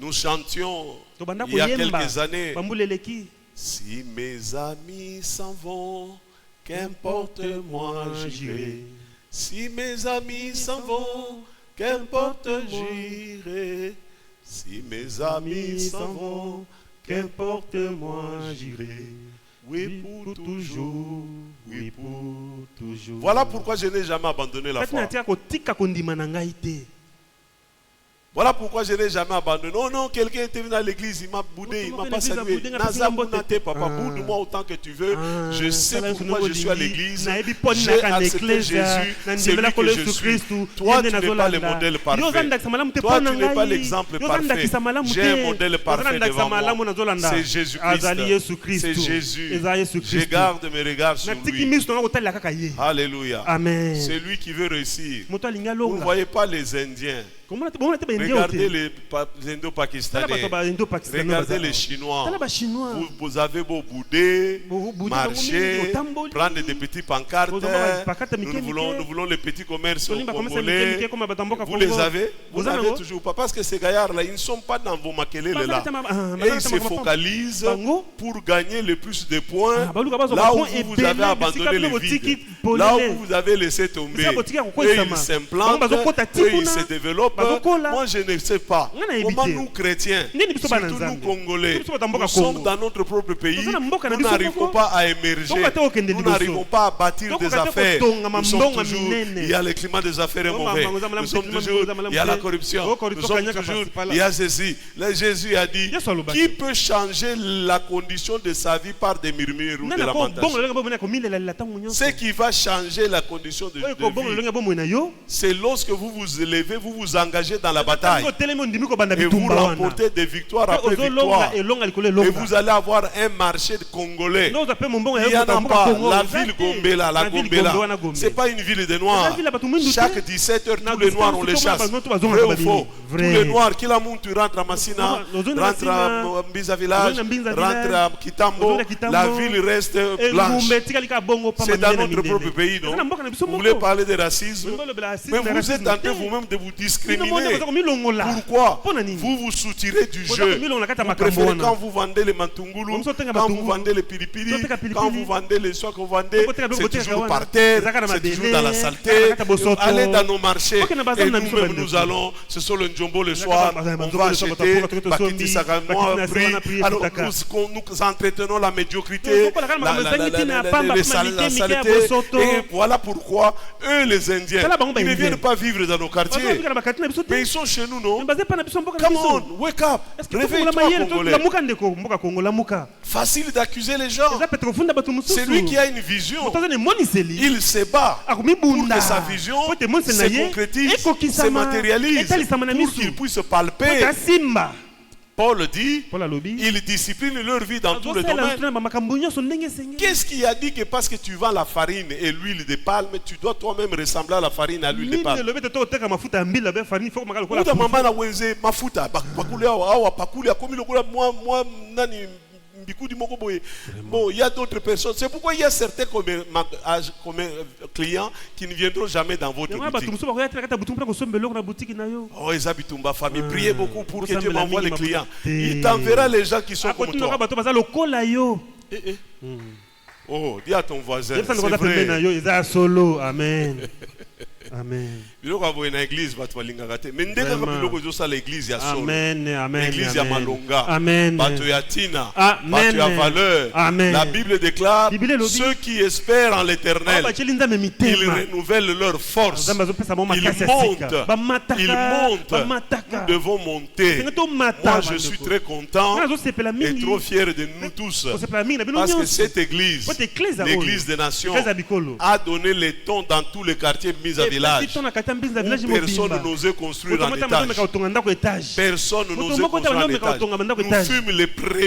[SPEAKER 3] Nous chantions il y a quelques années, si mes amis s'en vont, qu'importe moi j'irai. Si mes amis s'en vont, qu'importe j'irai. Si mes amis s'en vont, qu'importe moi j'irai. Oui pour toujours, oui pour toujours. Voilà pourquoi je n'ai jamais abandonné la foi. Voilà pourquoi je n'ai jamais abandonné. Oh non, quelqu'un était venu à l'église, il m'a boudé, il ne m'a pas salué. Nazabunate, papa, boude-moi autant que tu veux. Je sais pourquoi je suis à l'église. J'ai accepté Jésus, c'est lui que je suis. Toi, tu n'es pas le modèle parfait. Toi, tu n'es pas l'exemple parfait. J'ai un modèle parfait devant moi. C'est Jésus-Christ. C'est Jésus. Je garde mes regards sur lui. Alléluia.
[SPEAKER 4] Amen.
[SPEAKER 3] C'est lui qui veut réussir. Vous ne voyez pas les Indiens. Regardez les Indo-Pakistanais. Regardez les Chinois. Vous avez beau bouder, marcher, prendre des petits pancartes. Nous voulons les petits commerces congolais. Vous les avez? Vous avez toujours pas. Parce que ces gaillards-là, ils ne sont pas dans vos makelele là. Et ils se focalisent pour gagner le plus de points là où vous avez abandonné les vides. Là où vous avez laissé tomber. Et ils s'implantent, et ils se développent. Moi je ne sais pas comment nous chrétiens, surtout nous Congolais, nous sommes dans notre propre pays, nous n'arrivons pas à émerger, nous n'arrivons pas à bâtir des affaires. Nous sommes toujours, il y a le climat des affaires est mauvais, nous sommes toujours, il y a la corruption, nous sommes toujours, il y a ceci. Là, Jésus a dit, qui peut changer la condition de sa vie par des murmures ou des lamentations? Ce qui va changer la condition de vie, c'est lorsque vous vous élevez, vous vous engagez dans la bataille et vous remportez des victoires après victoire, et vous allez avoir un marché congolais. Il y en a pas. La ville Gombela, ce n'est pas une ville de noirs. Chaque 17h, tous les noirs on les chasse. Vrai ou faux? Tous les noirs, tu rentres à Massina, rentre à Mbiza Village, rentre à Kitambo, la ville reste blanche. C'est dans notre propre pays, non? Vous voulez parler de racisme, mais vous êtes en train vous-même de vous discriminer. Pourquoi? Vous vous soutirez du jeu. Vous préférez quand vous vendez les mantungulu, quand vous vendez les piripiri, quand vous vendez les soins que vous vendez, c'est toujours par terre, c'est toujours dans la saleté. Allez dans nos marchés et nous-mêmes nous allons, ce sont le Njombo le soir, on va acheter Bakiti Sagamoi, prix. Alors nous entretenons la médiocrité, la saleté. Et voilà pourquoi eux les Indiens, ils ne viennent pas vivre dans nos quartiers. Mais ils sont chez nous, non? Come on, wake up. Réveille-toi, Congolais. Facile d'accuser les gens. C'est lui qui a une vision. Il se bat pour que sa vision se concrétise, se matérialise, pour qu'il puisse palper. Paul dit, il discipline leur vie dans tous les domaines. Qu'est-ce qui a dit que parce que tu vends la farine et l'huile de palme, tu dois toi-même ressembler à la farine et à l'huile de palme? Bon, il y a d'autres personnes. C'est pourquoi il y a certains clients qui ne viendront jamais dans votre boutique. Oh, Ezabitumba, famille, priez beaucoup pour que Dieu m'envoie les clients. Il t'enverra les gens qui sont comme toi. Oh, dis à ton voisin, c'est vrai.
[SPEAKER 4] Amen. Amen.
[SPEAKER 3] L'église l'église ya Malonga,
[SPEAKER 4] Amen.
[SPEAKER 3] Bato ya Tina, Bato ya valeur. La Bible déclare ceux qui espèrent en l'Éternel, ils renouvellent leur force, ils montent, nous devons monter. Moi je suis très content et trop fier de nous tous, parce que cette église, l'église des nations, a donné les tons dans tous les quartiers mis à village. Personne n'osait construire un étage. Personne n'osait construire un étage. Nous fûmes les premiers.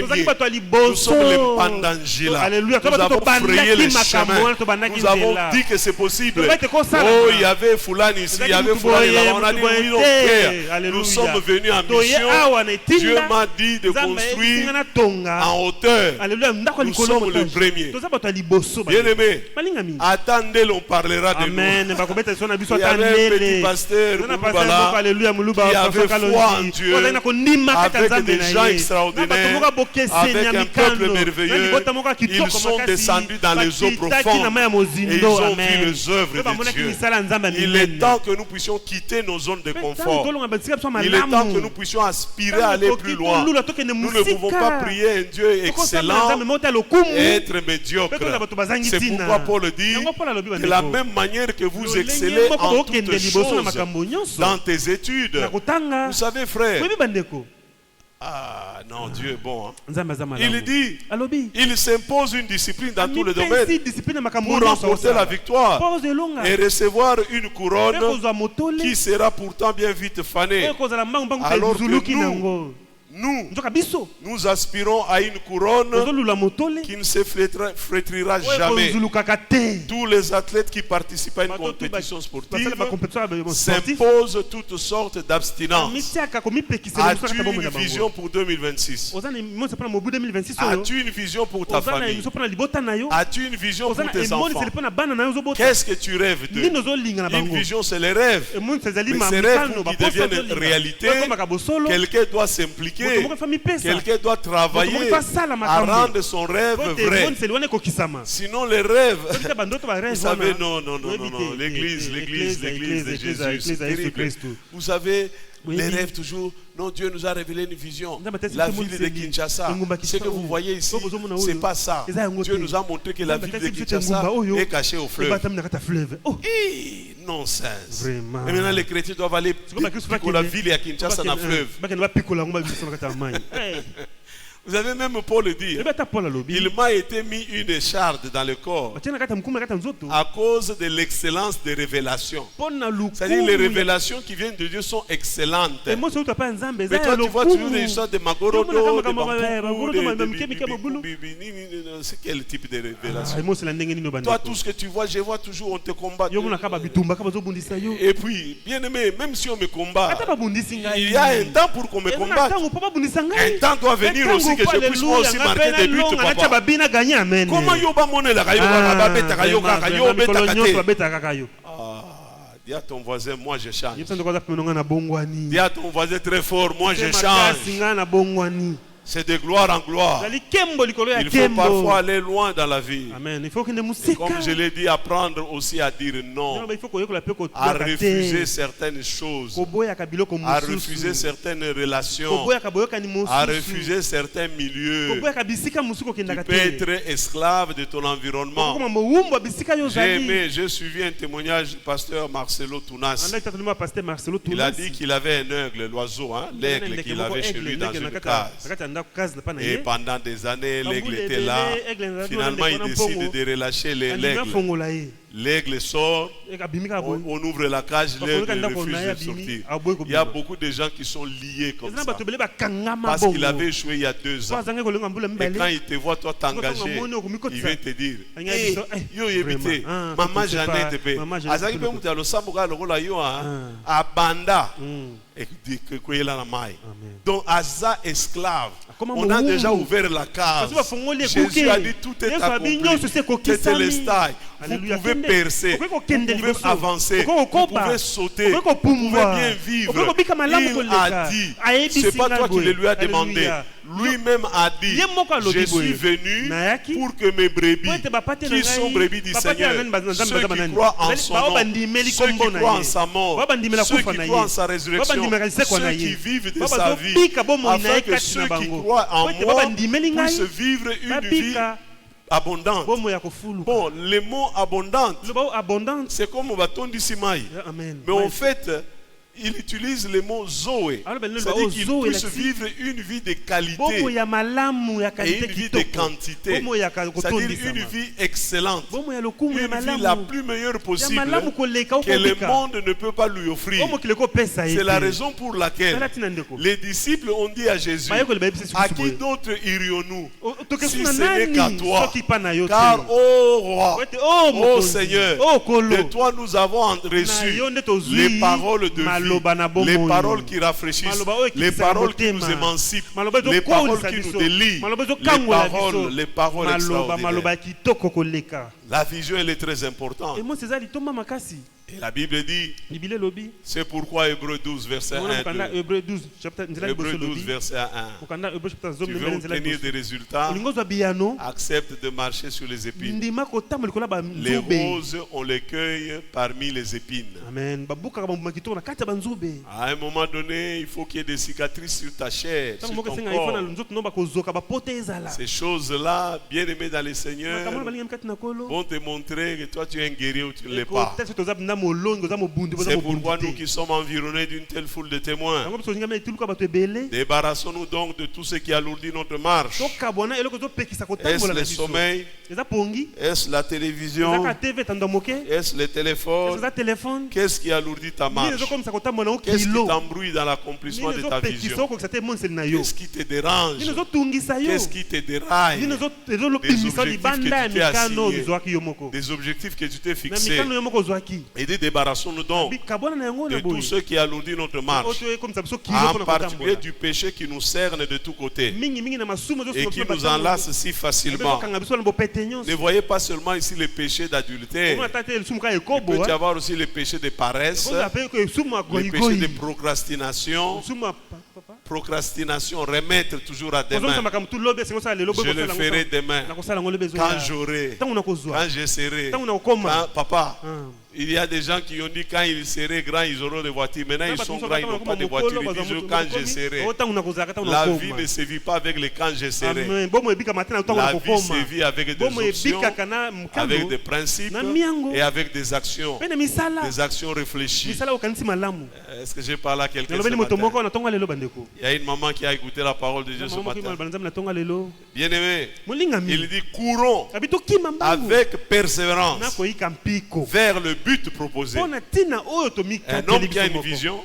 [SPEAKER 3] Nous sommes les Pandangila. Nous avons frayé les chemins. Nous avons dit que c'est possible. Oh, il y avait Foulani ici, il y avait Foulani là-bas. On a dit oui, non, frère. Nous sommes venus en mission. Dieu m'a dit de construire en hauteur. Nous sommes les premiers. Bien-aimés, attendez, on parlera de nous. Il y avait un petit pasteur qui avait foi en Dieu, avec des gens extraordinaires, avec un peuple merveilleux. Ils sont descendus dans les eaux profondes et ils ont vu les œuvres de Dieu. Il est temps que nous puissions quitter nos zones de confort. Il est temps que nous puissions aspirer à aller plus loin. Nous ne pouvons pas prier un Dieu excellent et être médiocre. C'est pourquoi Paul dit, de la même manière que vous excellez en toutes choses dans tes études. Vous savez, frère, ah non, Dieu est bon. Hein? Il dit, il s'impose une discipline dans tous les domaines pour remporter la victoire et recevoir une couronne qui sera pourtant bien vite fanée. Alors que nous aspirons à une couronne qui ne se flétrira jamais. Tous les athlètes qui participent à une compétition sportive s'imposent toutes sortes d'abstinences. As-tu une vision pour 2026? As-tu une vision pour ta famille? As-tu une vision pour tes enfants? Qu'est-ce que tu rêves de? Une vision, c'est les rêves. Mais ces rêves, pour qu'ils deviennent réalité, quelqu'un doit s'impliquer. Quelqu'un doit travailler à rendre son rêve vrai. Sinon les rêves, vous savez, non, l'église de Jésus, c'est terrible. Vous savez, les rêves toujours, non, Dieu nous a révélé une vision. La ville de Kinshasa, ce que vous voyez ici, c'est pas ça. Dieu nous a montré que la ville de Kinshasa est cachée au fleuve. Nonsense. Et maintenant les chrétiens doivent aller pour la ville à Kinshasa dans le fleuve. Vous avez même Paul dit, il m'a été mis une écharde dans le corps à cause de l'excellence des révélations. C'est-à-dire les révélations qui viennent de Dieu sont excellentes. Mais toi tu vois toujours des histoires de Magorodo, c'est quel type de révélation? Toi tout ce que tu vois, je vois toujours on te combat. Et puis, bien aimé, même si on me combat, il y a un temps pour qu'on me combatte. Un temps doit venir aussi que je puisse moi aussi marquer des buts, papa. Comment yoba monela kayoba beta kayoka kayoba takate? Dis à ton voisin, moi je change. Dis à ton voisin très fort, moi je change. C'est de gloire en gloire. Il faut parfois aller loin dans la vie.
[SPEAKER 1] Amen.
[SPEAKER 3] Et comme je l'ai dit, apprendre aussi à dire non, à refuser certaines choses, à refuser certaines relations, à refuser certains milieux. Tu peux être esclave de ton environnement. J'ai suivi un témoignage du pasteur Marcelo Tounas. Il a dit qu'il avait un aigle, l'oiseau, hein, l'aigle qu'il avait chez lui dans une case. Et pendant des années, l'aigle était là. Finalement, il décide de relâcher l'aigle. L'aigle sort, on ouvre la cage, l'aigle refuse de sortir. Il y a beaucoup de gens qui sont liés comme ça. Parce qu'il avait échoué il y a 2 ans. Et quand il te voit, toi t'engager, il vient te dire, hey, yo évité, maman Jeannette, azaki pe mutu alosambuka lokola yo abanda. Et donc Asa esclave, on a déjà ouvert la case. Jésus a dit tout est accompli. C'était le style. Vous pouvez percer, vous pouvez avancer, vous pouvez sauter, vous pouvez bien vivre. Il a dit, c'est pas toi qui le lui as demandé. Lui-même a dit, je suis venu pour que mes brebis, qui sont brebis du Seigneur, ceux qui croient en son nom, ceux qui croient en sa mort, ceux qui croient en sa résurrection, ceux qui vivent de sa vie, afin que ceux qui croient en moi puissent vivre une vie abondante. Bon, le mot abondante, c'est comme on va tondre ici. Mais en fait, il utilise le mot Zoé. C'est-à-dire qu'il puisse vivre une vie de qualité et une vie de quantité. C'est-à-dire une vie excellente. Une vie la plus meilleure possible que le monde ne peut pas lui offrir. C'est la raison pour laquelle les disciples ont dit à Jésus, à qui d'autre irions-nous si ce n'est qu'à toi? Car, ô roi, ô Seigneur, de toi nous avons reçu les paroles de vie, les paroles qui rafraîchissent, les paroles qui nous émancipent, les paroles qui nous délient, les paroles extraordinaires. La vision, elle est très importante. Et la Bible dit, c'est pourquoi Hébreux 12, verset 1. Hébreux 12, verset 1. Tu veux obtenir des résultats, accepte de marcher sur les épines. Les roses, on les cueille parmi les épines. À un moment donné, il faut qu'il y ait des cicatrices sur ta chair, sur ton corps. Ces choses-là, bien aimées dans le Seigneur, vont te montrer que toi tu es un guerrier ou tu ne l'es pas. C'est pourquoi nous qui sommes environnés d'une telle foule de témoins, débarrassons-nous donc de tout ce qui alourdit notre marche. Est-ce le sommeil? Est-ce la télévision? Est-ce le téléphone? Qu'est-ce qui alourdit ta marche? Qu'est-ce qui t'embrouille dans l'accomplissement de ta vision? Qu'est-ce qui te dérange? Qu'est-ce qui te déraille? Des objectifs que tu t'es fixés. Et débarrassons-nous donc de tout ce qui alourdit notre marche, en particulier du péché qui nous cerne de tous côtés et qui nous enlace si facilement. Ne voyez pas seulement ici les péchés d'adultère. Il peut y avoir aussi les péchés de paresse, les péchés de procrastination. Remettre toujours à demain. Je le ferai demain. Quand j'aurai, quand je serai. Quand, papa, il y a des gens qui ont dit quand ils seraient grands, ils auront des voitures. Maintenant, ils sont grands, ils n'ont pas de voiture. Ils disent quand je serai. La vie ne se vit pas avec les quand je serai. La vie se vit avec des options, avec des principes et avec des actions. Des actions réfléchies. Est-ce que j'ai parlé à quelqu'un ce matin? Il y a une maman qui a écouté la parole de Dieu ce matin. Bien-aimé, il dit courons avec persévérance vers le but proposé. Un homme qui a une vision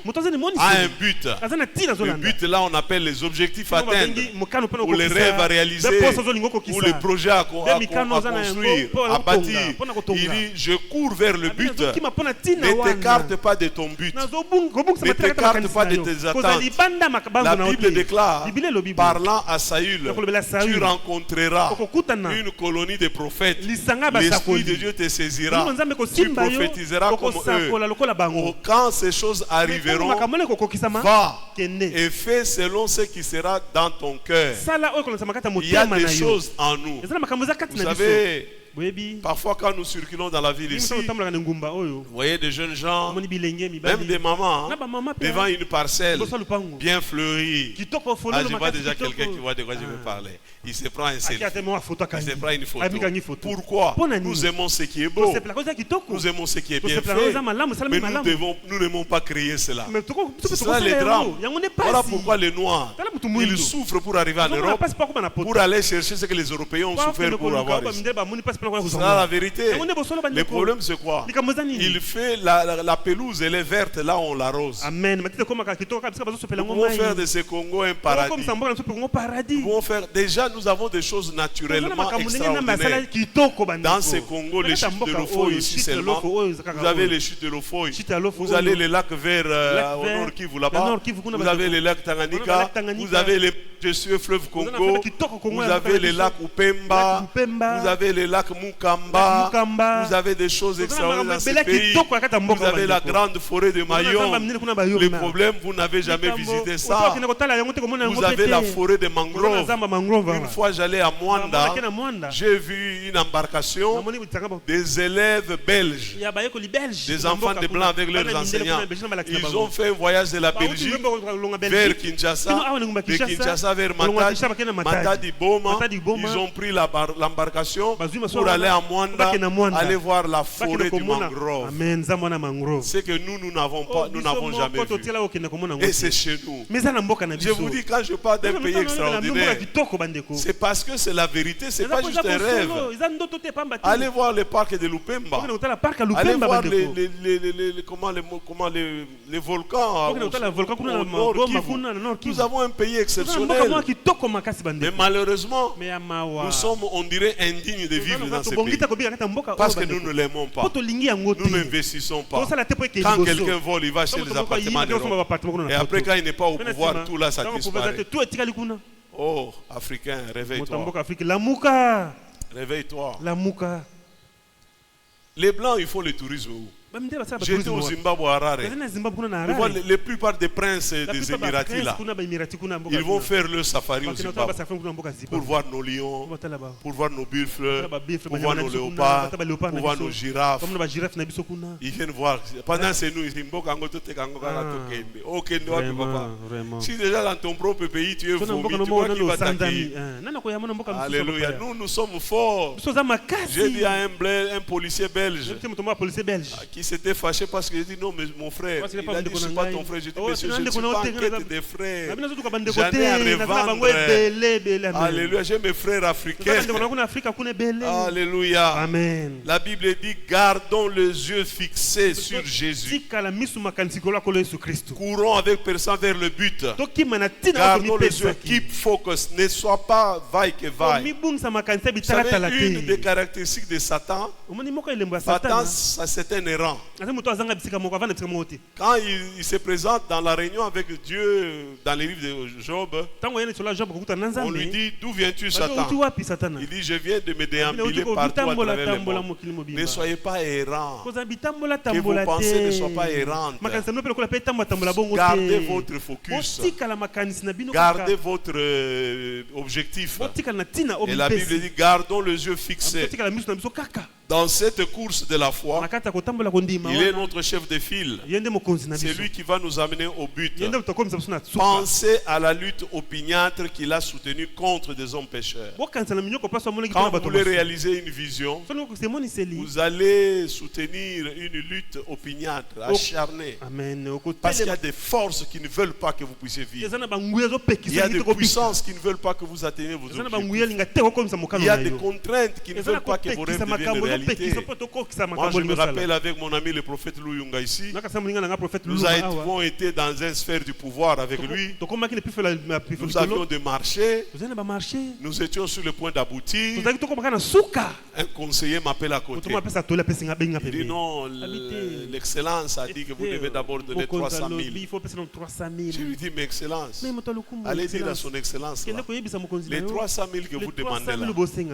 [SPEAKER 3] a un but. Le but là on appelle les objectifs à atteindre, ou les rêves à réaliser, ou les projets à construire, à bâtir. Il dit je cours vers le but. Ne t'écarte pas de ton but. Ne t'écarte pas de tes attentes. La Bible déclare, parlant à Saül, tu rencontreras une colonie de prophètes. L'Esprit de Dieu te saisira. Tu prophétiseras comme eux. Quand ces choses arriveront, va et fais selon ce qui sera dans ton cœur. Il y a des choses en nous. Vous savez, parfois quand nous circulons dans la ville ici, vous voyez des jeunes gens, même des mamans, devant une parcelle bien fleurie. Ah, je vois déjà quelqu'un qui voit de quoi je veux parler. Il se prend un selfie. Il se prend une photo. Pourquoi? Nous aimons ce qui est beau. Nous aimons ce qui est bien fait. Mais nous n'aimons pas créer cela. C'est ça le drame. Voilà pourquoi les Noirs, ils souffrent pour arriver en Europe, pour aller chercher ce que les Européens ont souffert pour avoir ici. C'est la vérité. Le problème c'est quoi? Il fait la pelouse, elle est verte là où on l'arrose. Nous pouvons faire de ce Congo un paradis. Nous pouvons faire, déjà nous avons des choses naturellement extraordinaires. Dans ce Congo, les chutes de l'Ofoy ici seulement. Vous avez les chutes de l'Ofoy. Vous avez les lacs verts au nord Kivu là-bas. Vous avez les lacs Tanganyika. Vous avez les majestueux fleuves Congo. Vous avez les lacs Upemba. Vous avez les lacs Mukamba. Vous avez des choses extraordinaires dans ce pays. Vous avez la grande forêt de Mayom. Le problème, vous n'avez jamais visité ça. Vous avez la forêt de mangroves. Une fois j'allais à Mwanda, j'ai vu une embarcation des élèves belges, des enfants de blancs avec leurs enseignants. Ils ont fait un voyage de la Belgique vers Kinshasa, de Kinshasa vers Matadi Boma. Ils ont pris l'embarcation pour aller à Mwanda, aller voir la forêt du mangrove. C'est que nous n'avons pas, nous n'avons jamais vu. Et c'est chez nous. Je vous dis, quand je parle d'un pays extraordinaire, c'est parce que c'est la vérité, c'est pas juste un rêve. Allez voir le parc de Lupemba. Allez voir les volcans au nord Kivu. Nous avons un pays exceptionnel. Mais malheureusement, nous sommes, on dirait, indignes de vivre dans ce pays. Parce que nous ne l'aimons pas. Nous n'investissons pas. Quand quelqu'un vole, il va chez les appartements d'Europe. Et après, quand il n'est pas au pouvoir, tout là, ça disparaît. Oh, Africain, réveille-toi. Réveille-toi. Les Blancs, ils font le tourisme où? J'étais au Zimbabwe à Harare. La plupart des princes des Émiratis là, ils vont faire le safari au Zimbabwe pour voir nos lions, pour voir nos buffles, pour voir nos léopards, pour voir nos girafes. Ils viennent voir. Pendant c'est nous, si déjà dans ton propre pays tu es vomi, tu vois qui va t'accueillir. Alléluia. Nous sommes forts. J'ai dit à un policier belge qui s'était fâché parce qu'il dit non, mais mon frère.
[SPEAKER 1] Parce qu'il
[SPEAKER 3] Il
[SPEAKER 1] n'est pas
[SPEAKER 3] a dit, je ne suis pas ton frère. J'ai dit, monsieur, je ne suis pas en quête des frères. J'en ai à revendre. Alléluia, j'ai mes frères africains. Alléluia.
[SPEAKER 4] Amen.
[SPEAKER 3] La Bible dit, gardons les yeux fixés sur Jésus. Courons avec personne vers le but. Gardons les yeux, keep focus. Ne sois pas vaille que vaille. Vous savez, une des caractéristiques de Satan, Satan, c'est un errant. Quand il se présente dans la réunion avec Dieu, dans les livres de Job, on lui dit, d'où viens-tu, Satan? Il dit, je viens de me déambuler partout à travers le monde. Ne soyez pas errants. Que vos pensées ne soient pas errantes. Gardez votre focus. Gardez votre objectif. Et la Bible dit, gardons les yeux fixés. Dans cette course de la foi, il est notre chef de file. C'est lui qui va nous amener au but. Pensez à la lutte opiniâtre qu'il a soutenue contre des hommes pécheurs. Quand vous voulez réaliser une vision, vous allez soutenir une lutte opiniâtre, acharnée. Parce qu'il y a des forces qui ne veulent pas que vous puissiez vivre. Il y a des puissances qui ne veulent pas que vous atteigniez vos objectifs. Il y a des contraintes qui ne veulent pas que vos rêves deviennent réalité. Moi, je me rappelle avec mon ami le prophète Lou Yunga ici, nous avons été dans une sphère du pouvoir avec lui. Nous avions des marchés. Nous étions sur le point d'aboutir. Un conseiller m'appelle à côté. Il dit non, l'excellence a dit que vous devez d'abord donner 300 000. Je lui dis, mais excellence, allez dire à son excellence, là, les 300 000 que vous demandez là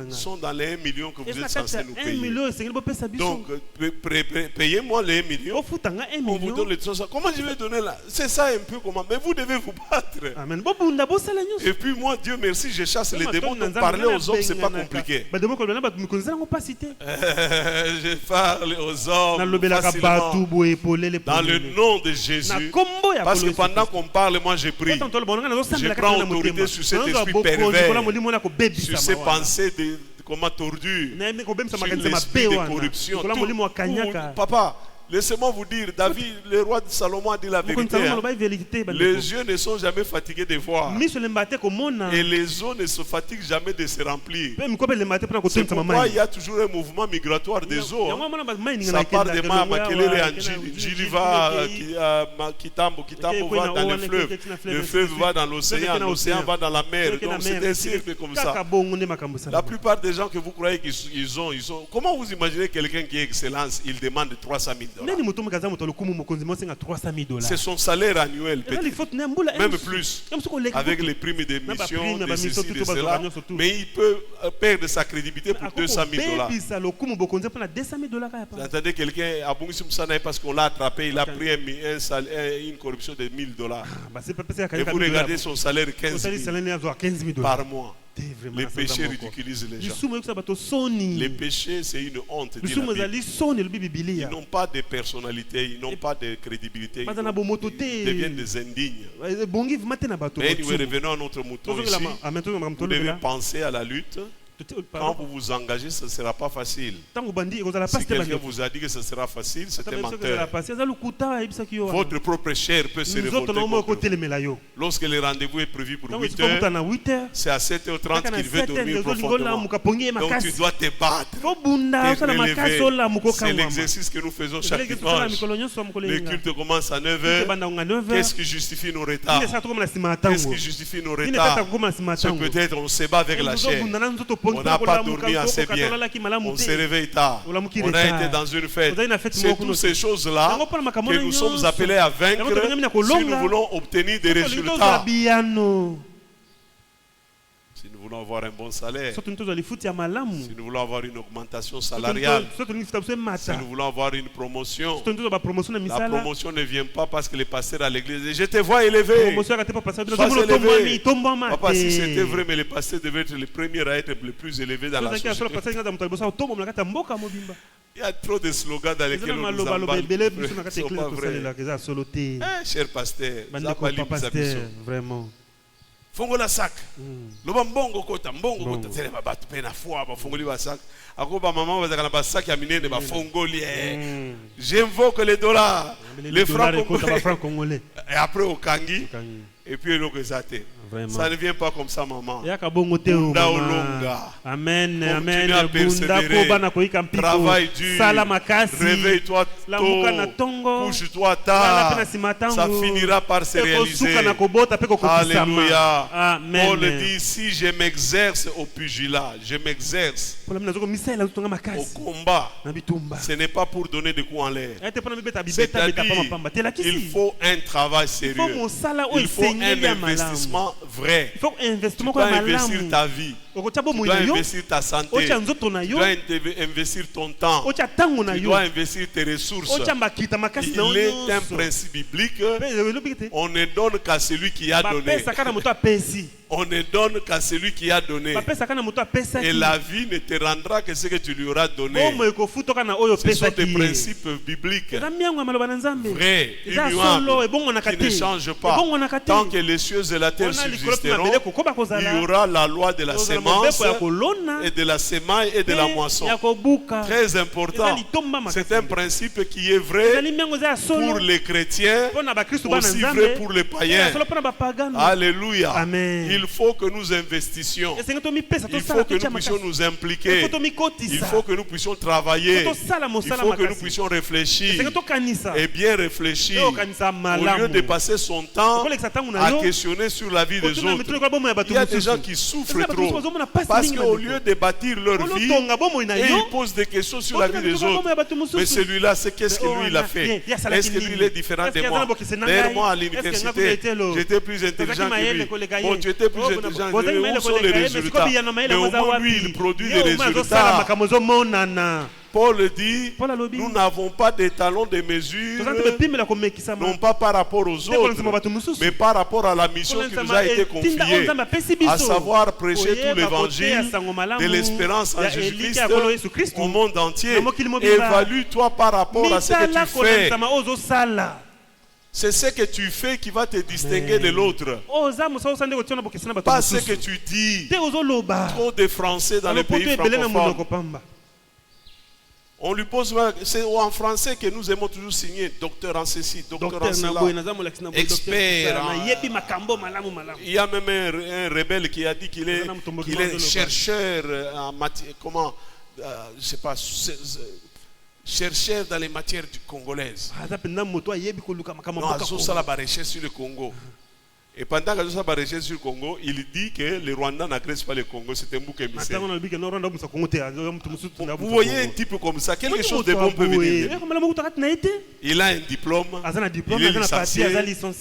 [SPEAKER 3] sont dans les 1 million que vous êtes censé nous payer. Donc, payez-moi les 1 million. On vous donne les 300. Comment je vais donner là? C'est ça un peu comment. Mais vous devez vous battre. Et puis moi, Dieu merci, je chasse les démons. Donc parler aux hommes, c'est pas compliqué. Je parle aux hommes facilement. Dans le nom de Jésus. Parce que pendant qu'on parle, moi je prie. Je prends autorité sur cet esprit pervers, sur ces pensées de comment tordues, sur l'esprit de corruption. Papa, laissez-moi vous dire, David, le roi de Salomon a dit la vérité. Les yeux ne sont jamais fatigués de voir. Et les eaux ne se fatiguent jamais de se remplir. C'est pourquoi il y a toujours un mouvement migratoire des eaux. Ça part de Makelele en Djiliva, Kitambo va dans le fleuve. Le fleuve va dans l'océan, l'océan va dans la mer. Donc c'est un cercle comme ça. La plupart des gens que vous croyez qu'ils ont. Comment vous imaginez quelqu'un qui est excellence, il demande 300 000 $? C'est son salaire annuel, même plus, avec les primes d'émission, de ceci, de cela. Mais il peut perdre sa crédibilité pour 200 000 $. Vous entendez quelqu'un à Bungisumsana parce qu'on l'a attrapé, il a pris une corruption de 1 000 $. Et vous regardez son salaire 15 000 par mois. Les péchés ridiculisent les gens. Les péchés, c'est une honte. Ils n'ont pas de personnalité, ils n'ont pas de crédibilité. Ils deviennent des indignes. Mais nous revenons à notre mouton ici. Vous devez penser à la lutte. Quand vous vous engagez, ce ne sera pas facile. Si quelqu'un vous a dit que ce sera facile, c'est un menteur. Votre propre chair peut se révolter contre vous. Lorsque le rendez-vous est prévu pour 8 heures, c'est à 7h30 qu'il veut dormir profondément. Donc tu dois te battre, te relever. C'est l'exercice que nous faisons chaque dimanche. Le culte commence à 9h. Qu'est-ce qui justifie nos retards? Qu'est-ce qui justifie nos retards? C'est peut-être on se bat avec la chair. On n'a pas dormi assez bien. On se réveille tard. On a été dans une fête. C'est toutes ces choses-là que nous sommes appelés à vaincre si nous voulons obtenir des résultats. Si nous voulons avoir un bon salaire, si nous voulons avoir une augmentation salariale, si nous voulons avoir une promotion, la promotion ne vient pas parce que le pasteur à l'église dit je te vois élevé. Sois élevé. Papa, si c'était vrai, mais le pasteur devait être le premier à être le plus élevé dans la société. Il y a trop de slogans dans lesquels on nous emballe. Ce n'est pas vrai. Cher pasteur,
[SPEAKER 4] vraiment.
[SPEAKER 3] fongola sac loba mbongo kota tele babatu pe na foi ba fongoli ba sac akoba maman bazaka na ba sac ya minene ba fongoli j'invoque les dollars les francs congolais et après au kangi et puis le resate. Ça ne vient pas comme ça, maman.
[SPEAKER 4] Amen, amen.
[SPEAKER 3] Travaille dur. Réveille-toi tôt. Couche-toi tard. Ça finira par se réaliser. Alléluia. Paul dit, si je m'exerce au pugilat, je m'exerce au combat, ce n'est pas pour donner des coups en l'air. C'est-à-dire, il faut un travail sérieux. Il faut un investissement vrai. Tu dois investir ta vie. Tu dois investir ta santé. Tu dois investir ton temps. Tu dois investir tes ressources. Il est un principe biblique. On ne donne qu'à celui qui a donné. On ne donne qu'à celui qui a donné. Et la vie ne te rendra que ce que tu lui auras donné. Ce sont des principes bibliques vrais, immuables, qui ne changent pas. Tant que les cieux et la terre subsisteront, il y aura la loi de la semence et de la semaille et de la moisson. Très important. C'est un principe qui est vrai pour les chrétiens, aussi vrai pour les païens. Alléluia.
[SPEAKER 4] Amen.
[SPEAKER 3] Il faut que nous investissions. Il faut que nous puissions nous impliquer. Il faut que nous puissions travailler. Il faut que nous puissions réfléchir. Et bien réfléchir. Au lieu de passer son temps à questionner sur la vie des autres. Il y a des gens qui souffrent trop. Parce qu'au lieu de bâtir leur vie, et ils posent des questions sur la vie des autres. Mais celui-là, c'est qu'est-ce que lui il a fait? Est-ce que lui il est différent de moi? D'ailleurs, moi à l'université, j'étais plus intelligent que lui. Bon, tu étais plus intelligent que lui. Où sont les résultats? Mais au moins lui, il produit des résultats. Paul dit, nous n'avons pas des talons de mesure, non pas par rapport aux autres, mais par rapport à la mission qui nous a été confiée, à savoir prêcher tout l'évangile de l'espérance en Jésus-Christ au monde entier. Évalue-toi par rapport à ce que tu fais. C'est ce que tu fais qui va te distinguer de l'autre. Pas ce que tu dis. Trop de Français dans les pays francophones. On lui pose, c'est en français que nous aimons toujours signer docteur en ceci, docteur en cela, expert. Il y a même un rebelle qui a dit qu'il est chercheur en matière, comment, je sais pas, chercheur dans les matières congolaises. Non, ça la recherche sur le Congo. Et pendant que ça va rechercher sur le Congo, il dit que les Rwandais n'agressent pas le Congo, c'est un bouc émissaire. Vous voyez un type comme ça, quelque chose de bon peut venir. Il a un diplôme, il est licencié,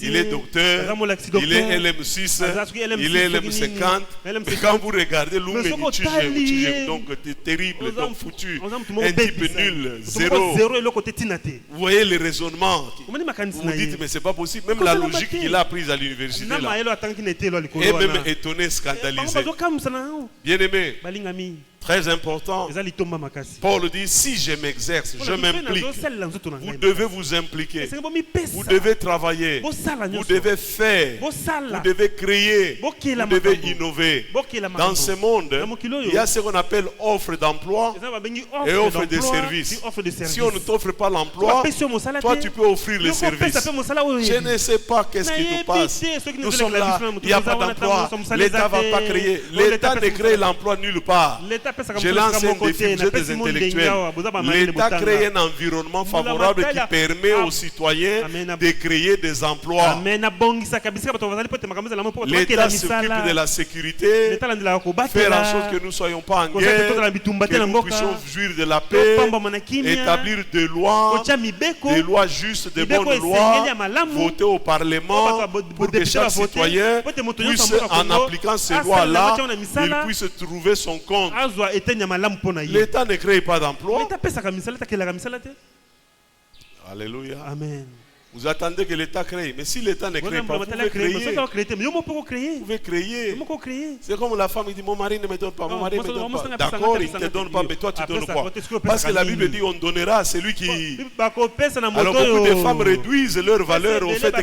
[SPEAKER 3] il est docteur, il est LM6, il est LM50. Mais quand vous regardez l'Oumé, donc terrible, donc foutu, un type nul, zéro. Vous voyez le raisonnement. Vous vous dites, mais c'est pas possible. Même la logique qu'il a prise à l'université. Et même étonné, scandalisé. Bien aimé, très important. Paul dit, si je m'exerce, je m'implique. Vous devez vous impliquer. Vous devez travailler. Vous devez faire. Vous devez créer. Vous devez innover. Dans ce monde, il y a ce qu'on appelle offre d'emploi et offre de services. Si on ne t'offre pas l'emploi, toi tu peux offrir les services. Je ne sais pas qu'est-ce qui nous passe. Nous sommes là, il n'y a pas d'emploi. L'État ne va pas créer. L'État ne crée l'emploi nulle part. Je lance un défi, vous êtes des intellectuels. L'État crée un environnement favorable qui permet aux citoyens de créer des emplois. L'État s'occupe de la sécurité, faire en sorte que nous ne soyons pas en guerre, que nous puissions jouir de la paix, établir des lois justes, de bonnes lois, voter au Parlement pour que chaque citoyen puisse, en appliquant ces lois-là, il puisse trouver son compte. L'État ne crée pas d'emploi. Alléluia.
[SPEAKER 4] Amen.
[SPEAKER 3] Vous attendez que l'État crée. Mais si l'État ne crée pas, vous pouvez créer. Vous pouvez créer. C'est comme la femme qui dit, mon mari ne me donne pas, mon mari ne me donne pas. D'accord, il ne te donne pas, mais toi tu donnes quoi? Parce que la Bible dit, on donnera à celui qui... Alors beaucoup de femmes réduisent leur valeur au fait que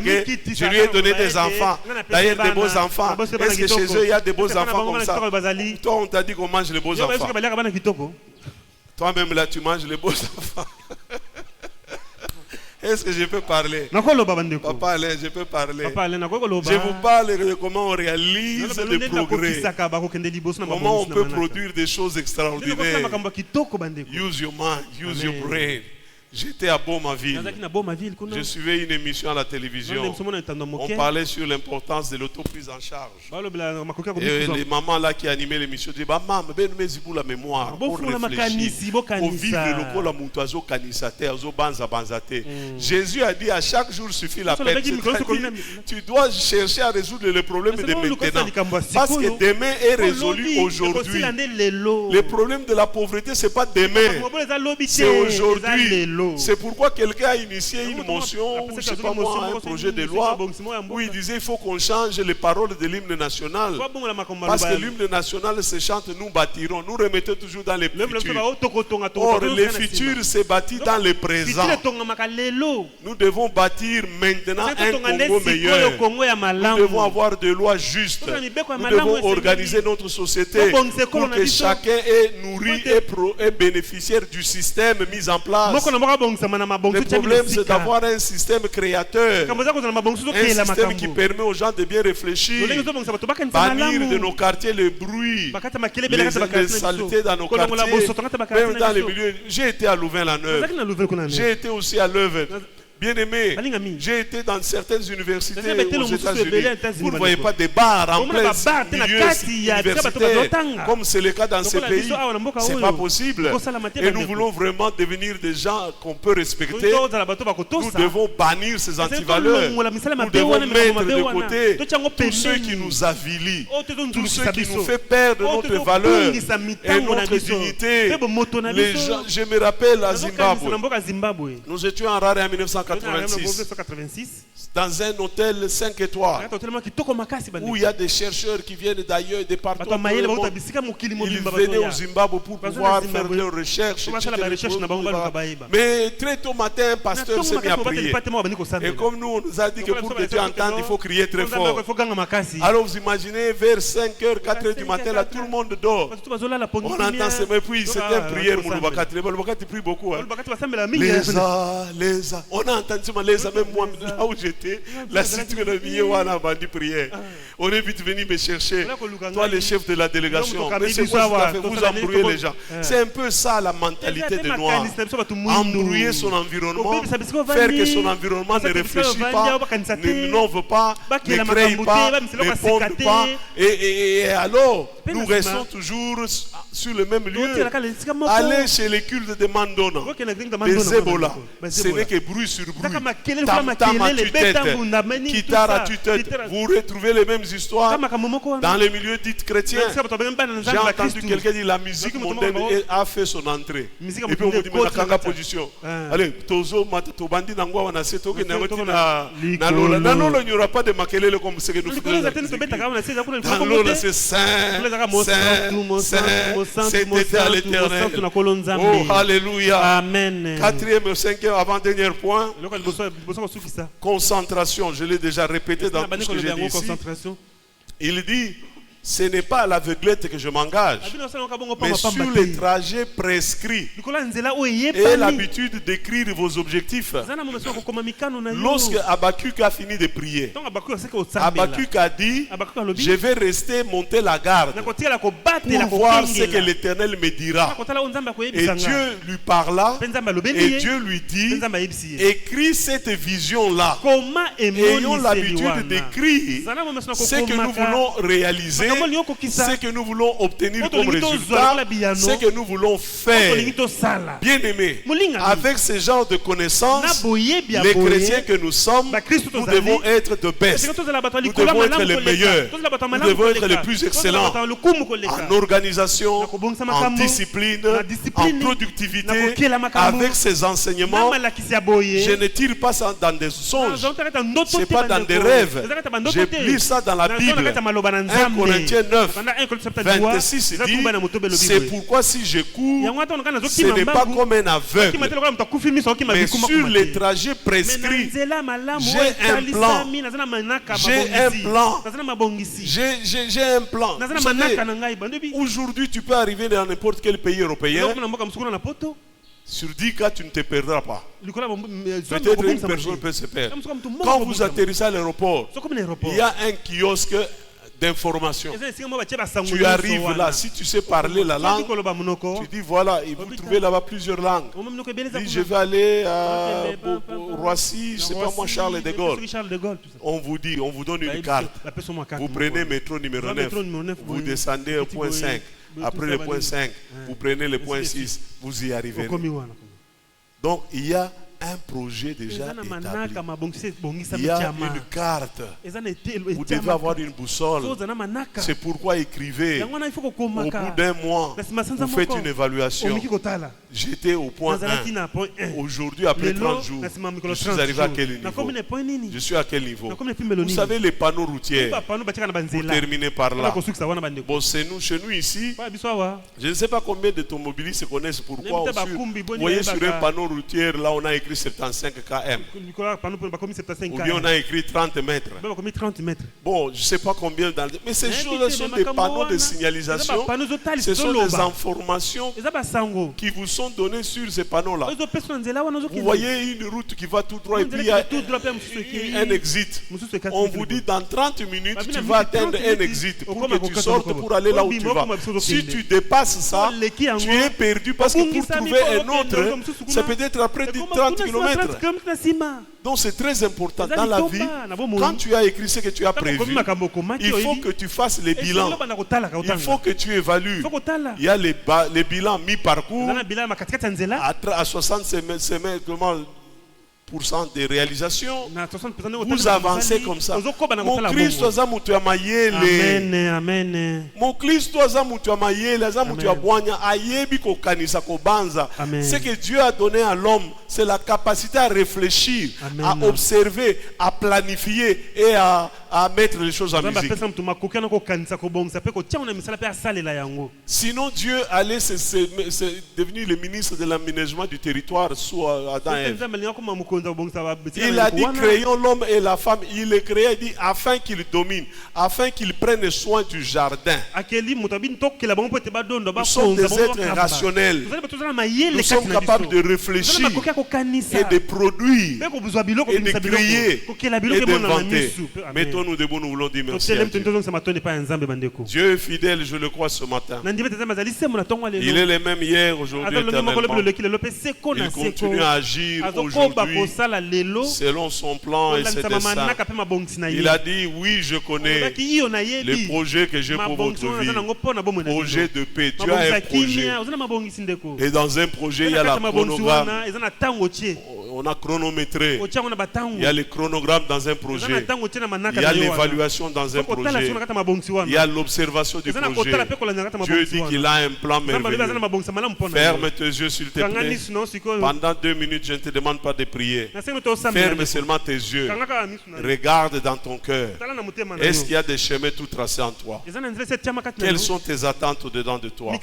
[SPEAKER 3] je lui ai donné des enfants. D'ailleurs, des beaux enfants. Est-ce que chez eux, il y a des beaux enfants comme ça? Toi, on t'a dit qu'on mange les beaux enfants. Toi-même, là, tu manges les beaux enfants. Est-ce que je peux parler? Papa, allez, je peux parler. Je vous parle de comment on réalise des progrès. Comment on peut produire des choses extraordinaires. Use your mind, use your brain. J'étais à Beaumaville. Je suivais une émission à la télévision. On parlait sur l'importance de l'autoprise en charge. Et les mamans là qui animaient l'émission disaient, maman, mais la mémoire pour réfléchir, pour vivre le local à Moutazo Kanisate, Azo Banza Banzate. Jésus a dit à chaque jour suffit la peine. Tu dois chercher à résoudre les problèmes de maintenant. Parce que demain est résolu aujourd'hui. Le problème de la pauvreté, ce n'est pas demain, c'est aujourd'hui. C'est pourquoi quelqu'un a initié une motion, ou je sais pas moi, un projet de loi où il disait il faut qu'on change les paroles de l'hymne national. Parce que l'hymne national se chante, nous bâtirons. Nous remettons toujours dans les futurs. Or, les futurs se bâtit dans le présent. Nous devons bâtir maintenant un Congo meilleur. Nous devons avoir des lois justes. Nous devons organiser notre société pour que chacun est nourri et bénéficiaire du système mis en place. Le problème, c'est d'avoir un système créateur, un système qui permet aux gens de bien réfléchir, bannir de nos quartiers le bruit, les saletés dans nos quartiers, même dans les milieux. J'ai été à Louvain-la-Neuve, j'ai été aussi à Leuven. Bien aimé, j'ai été dans certaines universités aux États-Unis. Vous ne voyez pas des bars en plein milieu universitaire comme c'est le cas dans ces pays. Ce n'est pas possible. Et nous voulons vraiment devenir des gens qu'on peut respecter. Nous devons bannir ces antivaleurs. Nous devons mettre de côté tous ceux qui nous avilient, tous ceux qui nous font perdre notre valeur et notre dignité. Les gens, je me rappelle à Zimbabwe, nous étions en Harare en 1986 dans un hôtel 5 étoiles où il y a des chercheurs qui viennent d'ailleurs, des partout dans le monde. Ils venaient au Zimbabwe pour pouvoir faire leurs recherches. Mais très tôt matin, un pasteur s'est mis à prier. Et comme nous, on nous a dit que pour que Dieu entende, il faut crier très fort. Alors vous imaginez, vers 5h, 4h du matin, là, tout le monde dort. On entend ce puis c'était une prière. Il prie beaucoup. On a entendu même moi, là où j'étais, la situation a dit prière. On est vite venu me chercher. Toi, le chef de la délégation, mais c'est quoi vous embrouillez les gens. C'est un peu ça la mentalité des Noirs. Embrouiller son environnement, faire que son environnement ne réfléchit pas, n'innovent pas, ne crée pas, ne pondent pas. Et alors, nous restons toujours sur le même lieu. Allez chez les cultes de Mandona, des Ebola. Ce n'est que bruit sur bruit. Tam-tam à tue-tête, guitare à tue-tête. Vous retrouvez les mêmes histoires dans les milieux dits chrétiens. J'ai entendu quelqu'un dire la musique mondaine a fait son entrée. Et puis on vous dit, mais la position. Allez, Tozo, Tobandi, Nangwa, Wanaseto, Nalola. Il n'y aura pas de makelele comme ce que nous faisons. Dans l'Ola, c'est saint, c'était à l'éternel. Oh, alléluia.
[SPEAKER 2] Amen.
[SPEAKER 3] 4e et 5e avant-dernier point. Concentration, je l'ai déjà répété dans tout ce que j'ai dit ici. Il dit, ce n'est pas à l'aveuglette que je m'engage, mais sur les trajets prescrits et l'habitude d'écrire vos objectifs. Lorsque Habakkuk a fini de prier, Habakkuk a dit, je vais rester monter la garde pour voir ce que l'Éternel me dira. Et Dieu lui parla et Dieu lui dit, écris cette vision-là. Ayons l'habitude d'écrire ce que nous voulons réaliser ce que nous voulons obtenir comme résultat, ce que nous voulons faire. Bien-aimés, avec ce genre de connaissances, les chrétiens que nous sommes, nous devons être de best. Nous devons être les meilleurs. Nous devons être les plus excellents en organisation, en discipline, en productivité. Avec ces enseignements, je ne tire pas ça dans des songes. Ce n'est pas dans des rêves. J'ai lu ça dans la Bible. 1 Corinthiens 9, 26 dit, c'est pourquoi si je cours, ce n'est pas comme un aveugle, mais sur les trajets prescrits, j'ai un plan. J'ai un plan. Vous savez, aujourd'hui, tu peux arriver dans n'importe quel pays européen. Sur 10 cas, tu ne te perdras pas. Peut-être une personne peut se perdre. Quand vous atterrissez à l'aéroport, il y a un kiosque d'information. Tu arrives là, si tu sais parler la langue, tu dis voilà, et vous trouvez là-bas plusieurs langues. Dis, je vais aller à Roissy, je ne sais pas moi, Charles de Gaulle. On vous dit, on vous donne une carte. Vous prenez métro numéro 9, vous descendez au point 5. Après le point 5, vous prenez le point 6, vous y arrivez. Donc il y a un projet déjà établi. Il y a une carte. Vous devez avoir une boussole. C'est pourquoi écrivez. Au bout d'un mois, vous faites une évaluation. J'étais au point 1. Aujourd'hui, après 30 jours, je suis arrivé à quel niveau? Je suis à quel niveau? Vous savez les panneaux routiers. Pour terminer par là. Bon, chez nous ici, je ne sais pas combien d'automobilistes se connaissent pourquoi. Vous voyez sur un panneau routier, là on a écrit 75 km. Ou bien on a écrit 30 mètres. Bon, je ne sais pas combien. Mais ces choses sont des panneaux de signalisation. Ce sont des informations qui vous sont données sur ces panneaux-là. Vous voyez une route qui va tout droit et puis il y a un exit. On vous dit dans 30 minutes, tu vas atteindre un exit pour que tu sortes pour aller là où tu vas. Si tu dépasses ça, tu es perdu parce que pour trouver un autre, ça peut être après 30 km. Donc c'est très important dans la vie. Quand tu as écrit ce que tu as prévu, il faut que tu fasses les bilans. Il faut que tu évalues. Il y a les bilans mi-parcours à 60 semaines, % de réalisation. Vous avancez comme ça. Mon Christ aza mutu ya mayele. Mon Christ aza mutu ya mayele, aza mutu ya bwanya, ayebi ko kanisa ko banza. Ce que Dieu a donné à l'homme, c'est la capacité à réfléchir, à observer, à planifier et à mettre les choses en musique. Sinon Dieu allait devenir le ministre de l'aménagement du territoire sous Adam et Ève. Il a dit créons l'homme et la femme. Il les créa, il dit afin qu'ils dominent, afin qu'ils prennent soin du jardin. Nous sommes des êtres rationnels. Nous sommes capables de réfléchir et de produire et de créer et d'inventer. Mettons-nous debout, nous voulons dire merci à Dieu. Dieu est fidèle, je le crois ce matin. Il est le même hier, aujourd'hui, éternellement. Il continue à agir aujourd'hui selon son plan et ses desseins. Il a dit oui, je connais les projets que j'ai pour votre vie. Projet de paix. Dieu a un projet. Et dans un projet, il y a la chronogramme. On a chronométré. Il y a le chronogramme dans un projet. Il y a l'évaluation dans un projet. Il y a l'observation du projet. Dieu dit qu'il a un plan merveilleux. Ferme tes yeux s'il te plaît. Pendant 2 minutes, je ne te demande pas de prier. Ferme seulement tes yeux. Regarde dans ton cœur. Est-ce qu'il y a des chemins tout tracés en toi? Quelles sont tes attentes au-dedans de toi?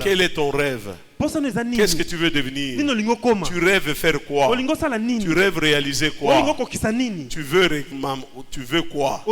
[SPEAKER 3] Quel est ton rêve? Qu'est-ce que tu veux devenir? Tu rêves faire quoi? Tu rêves réaliser quoi? Tu veux quoi?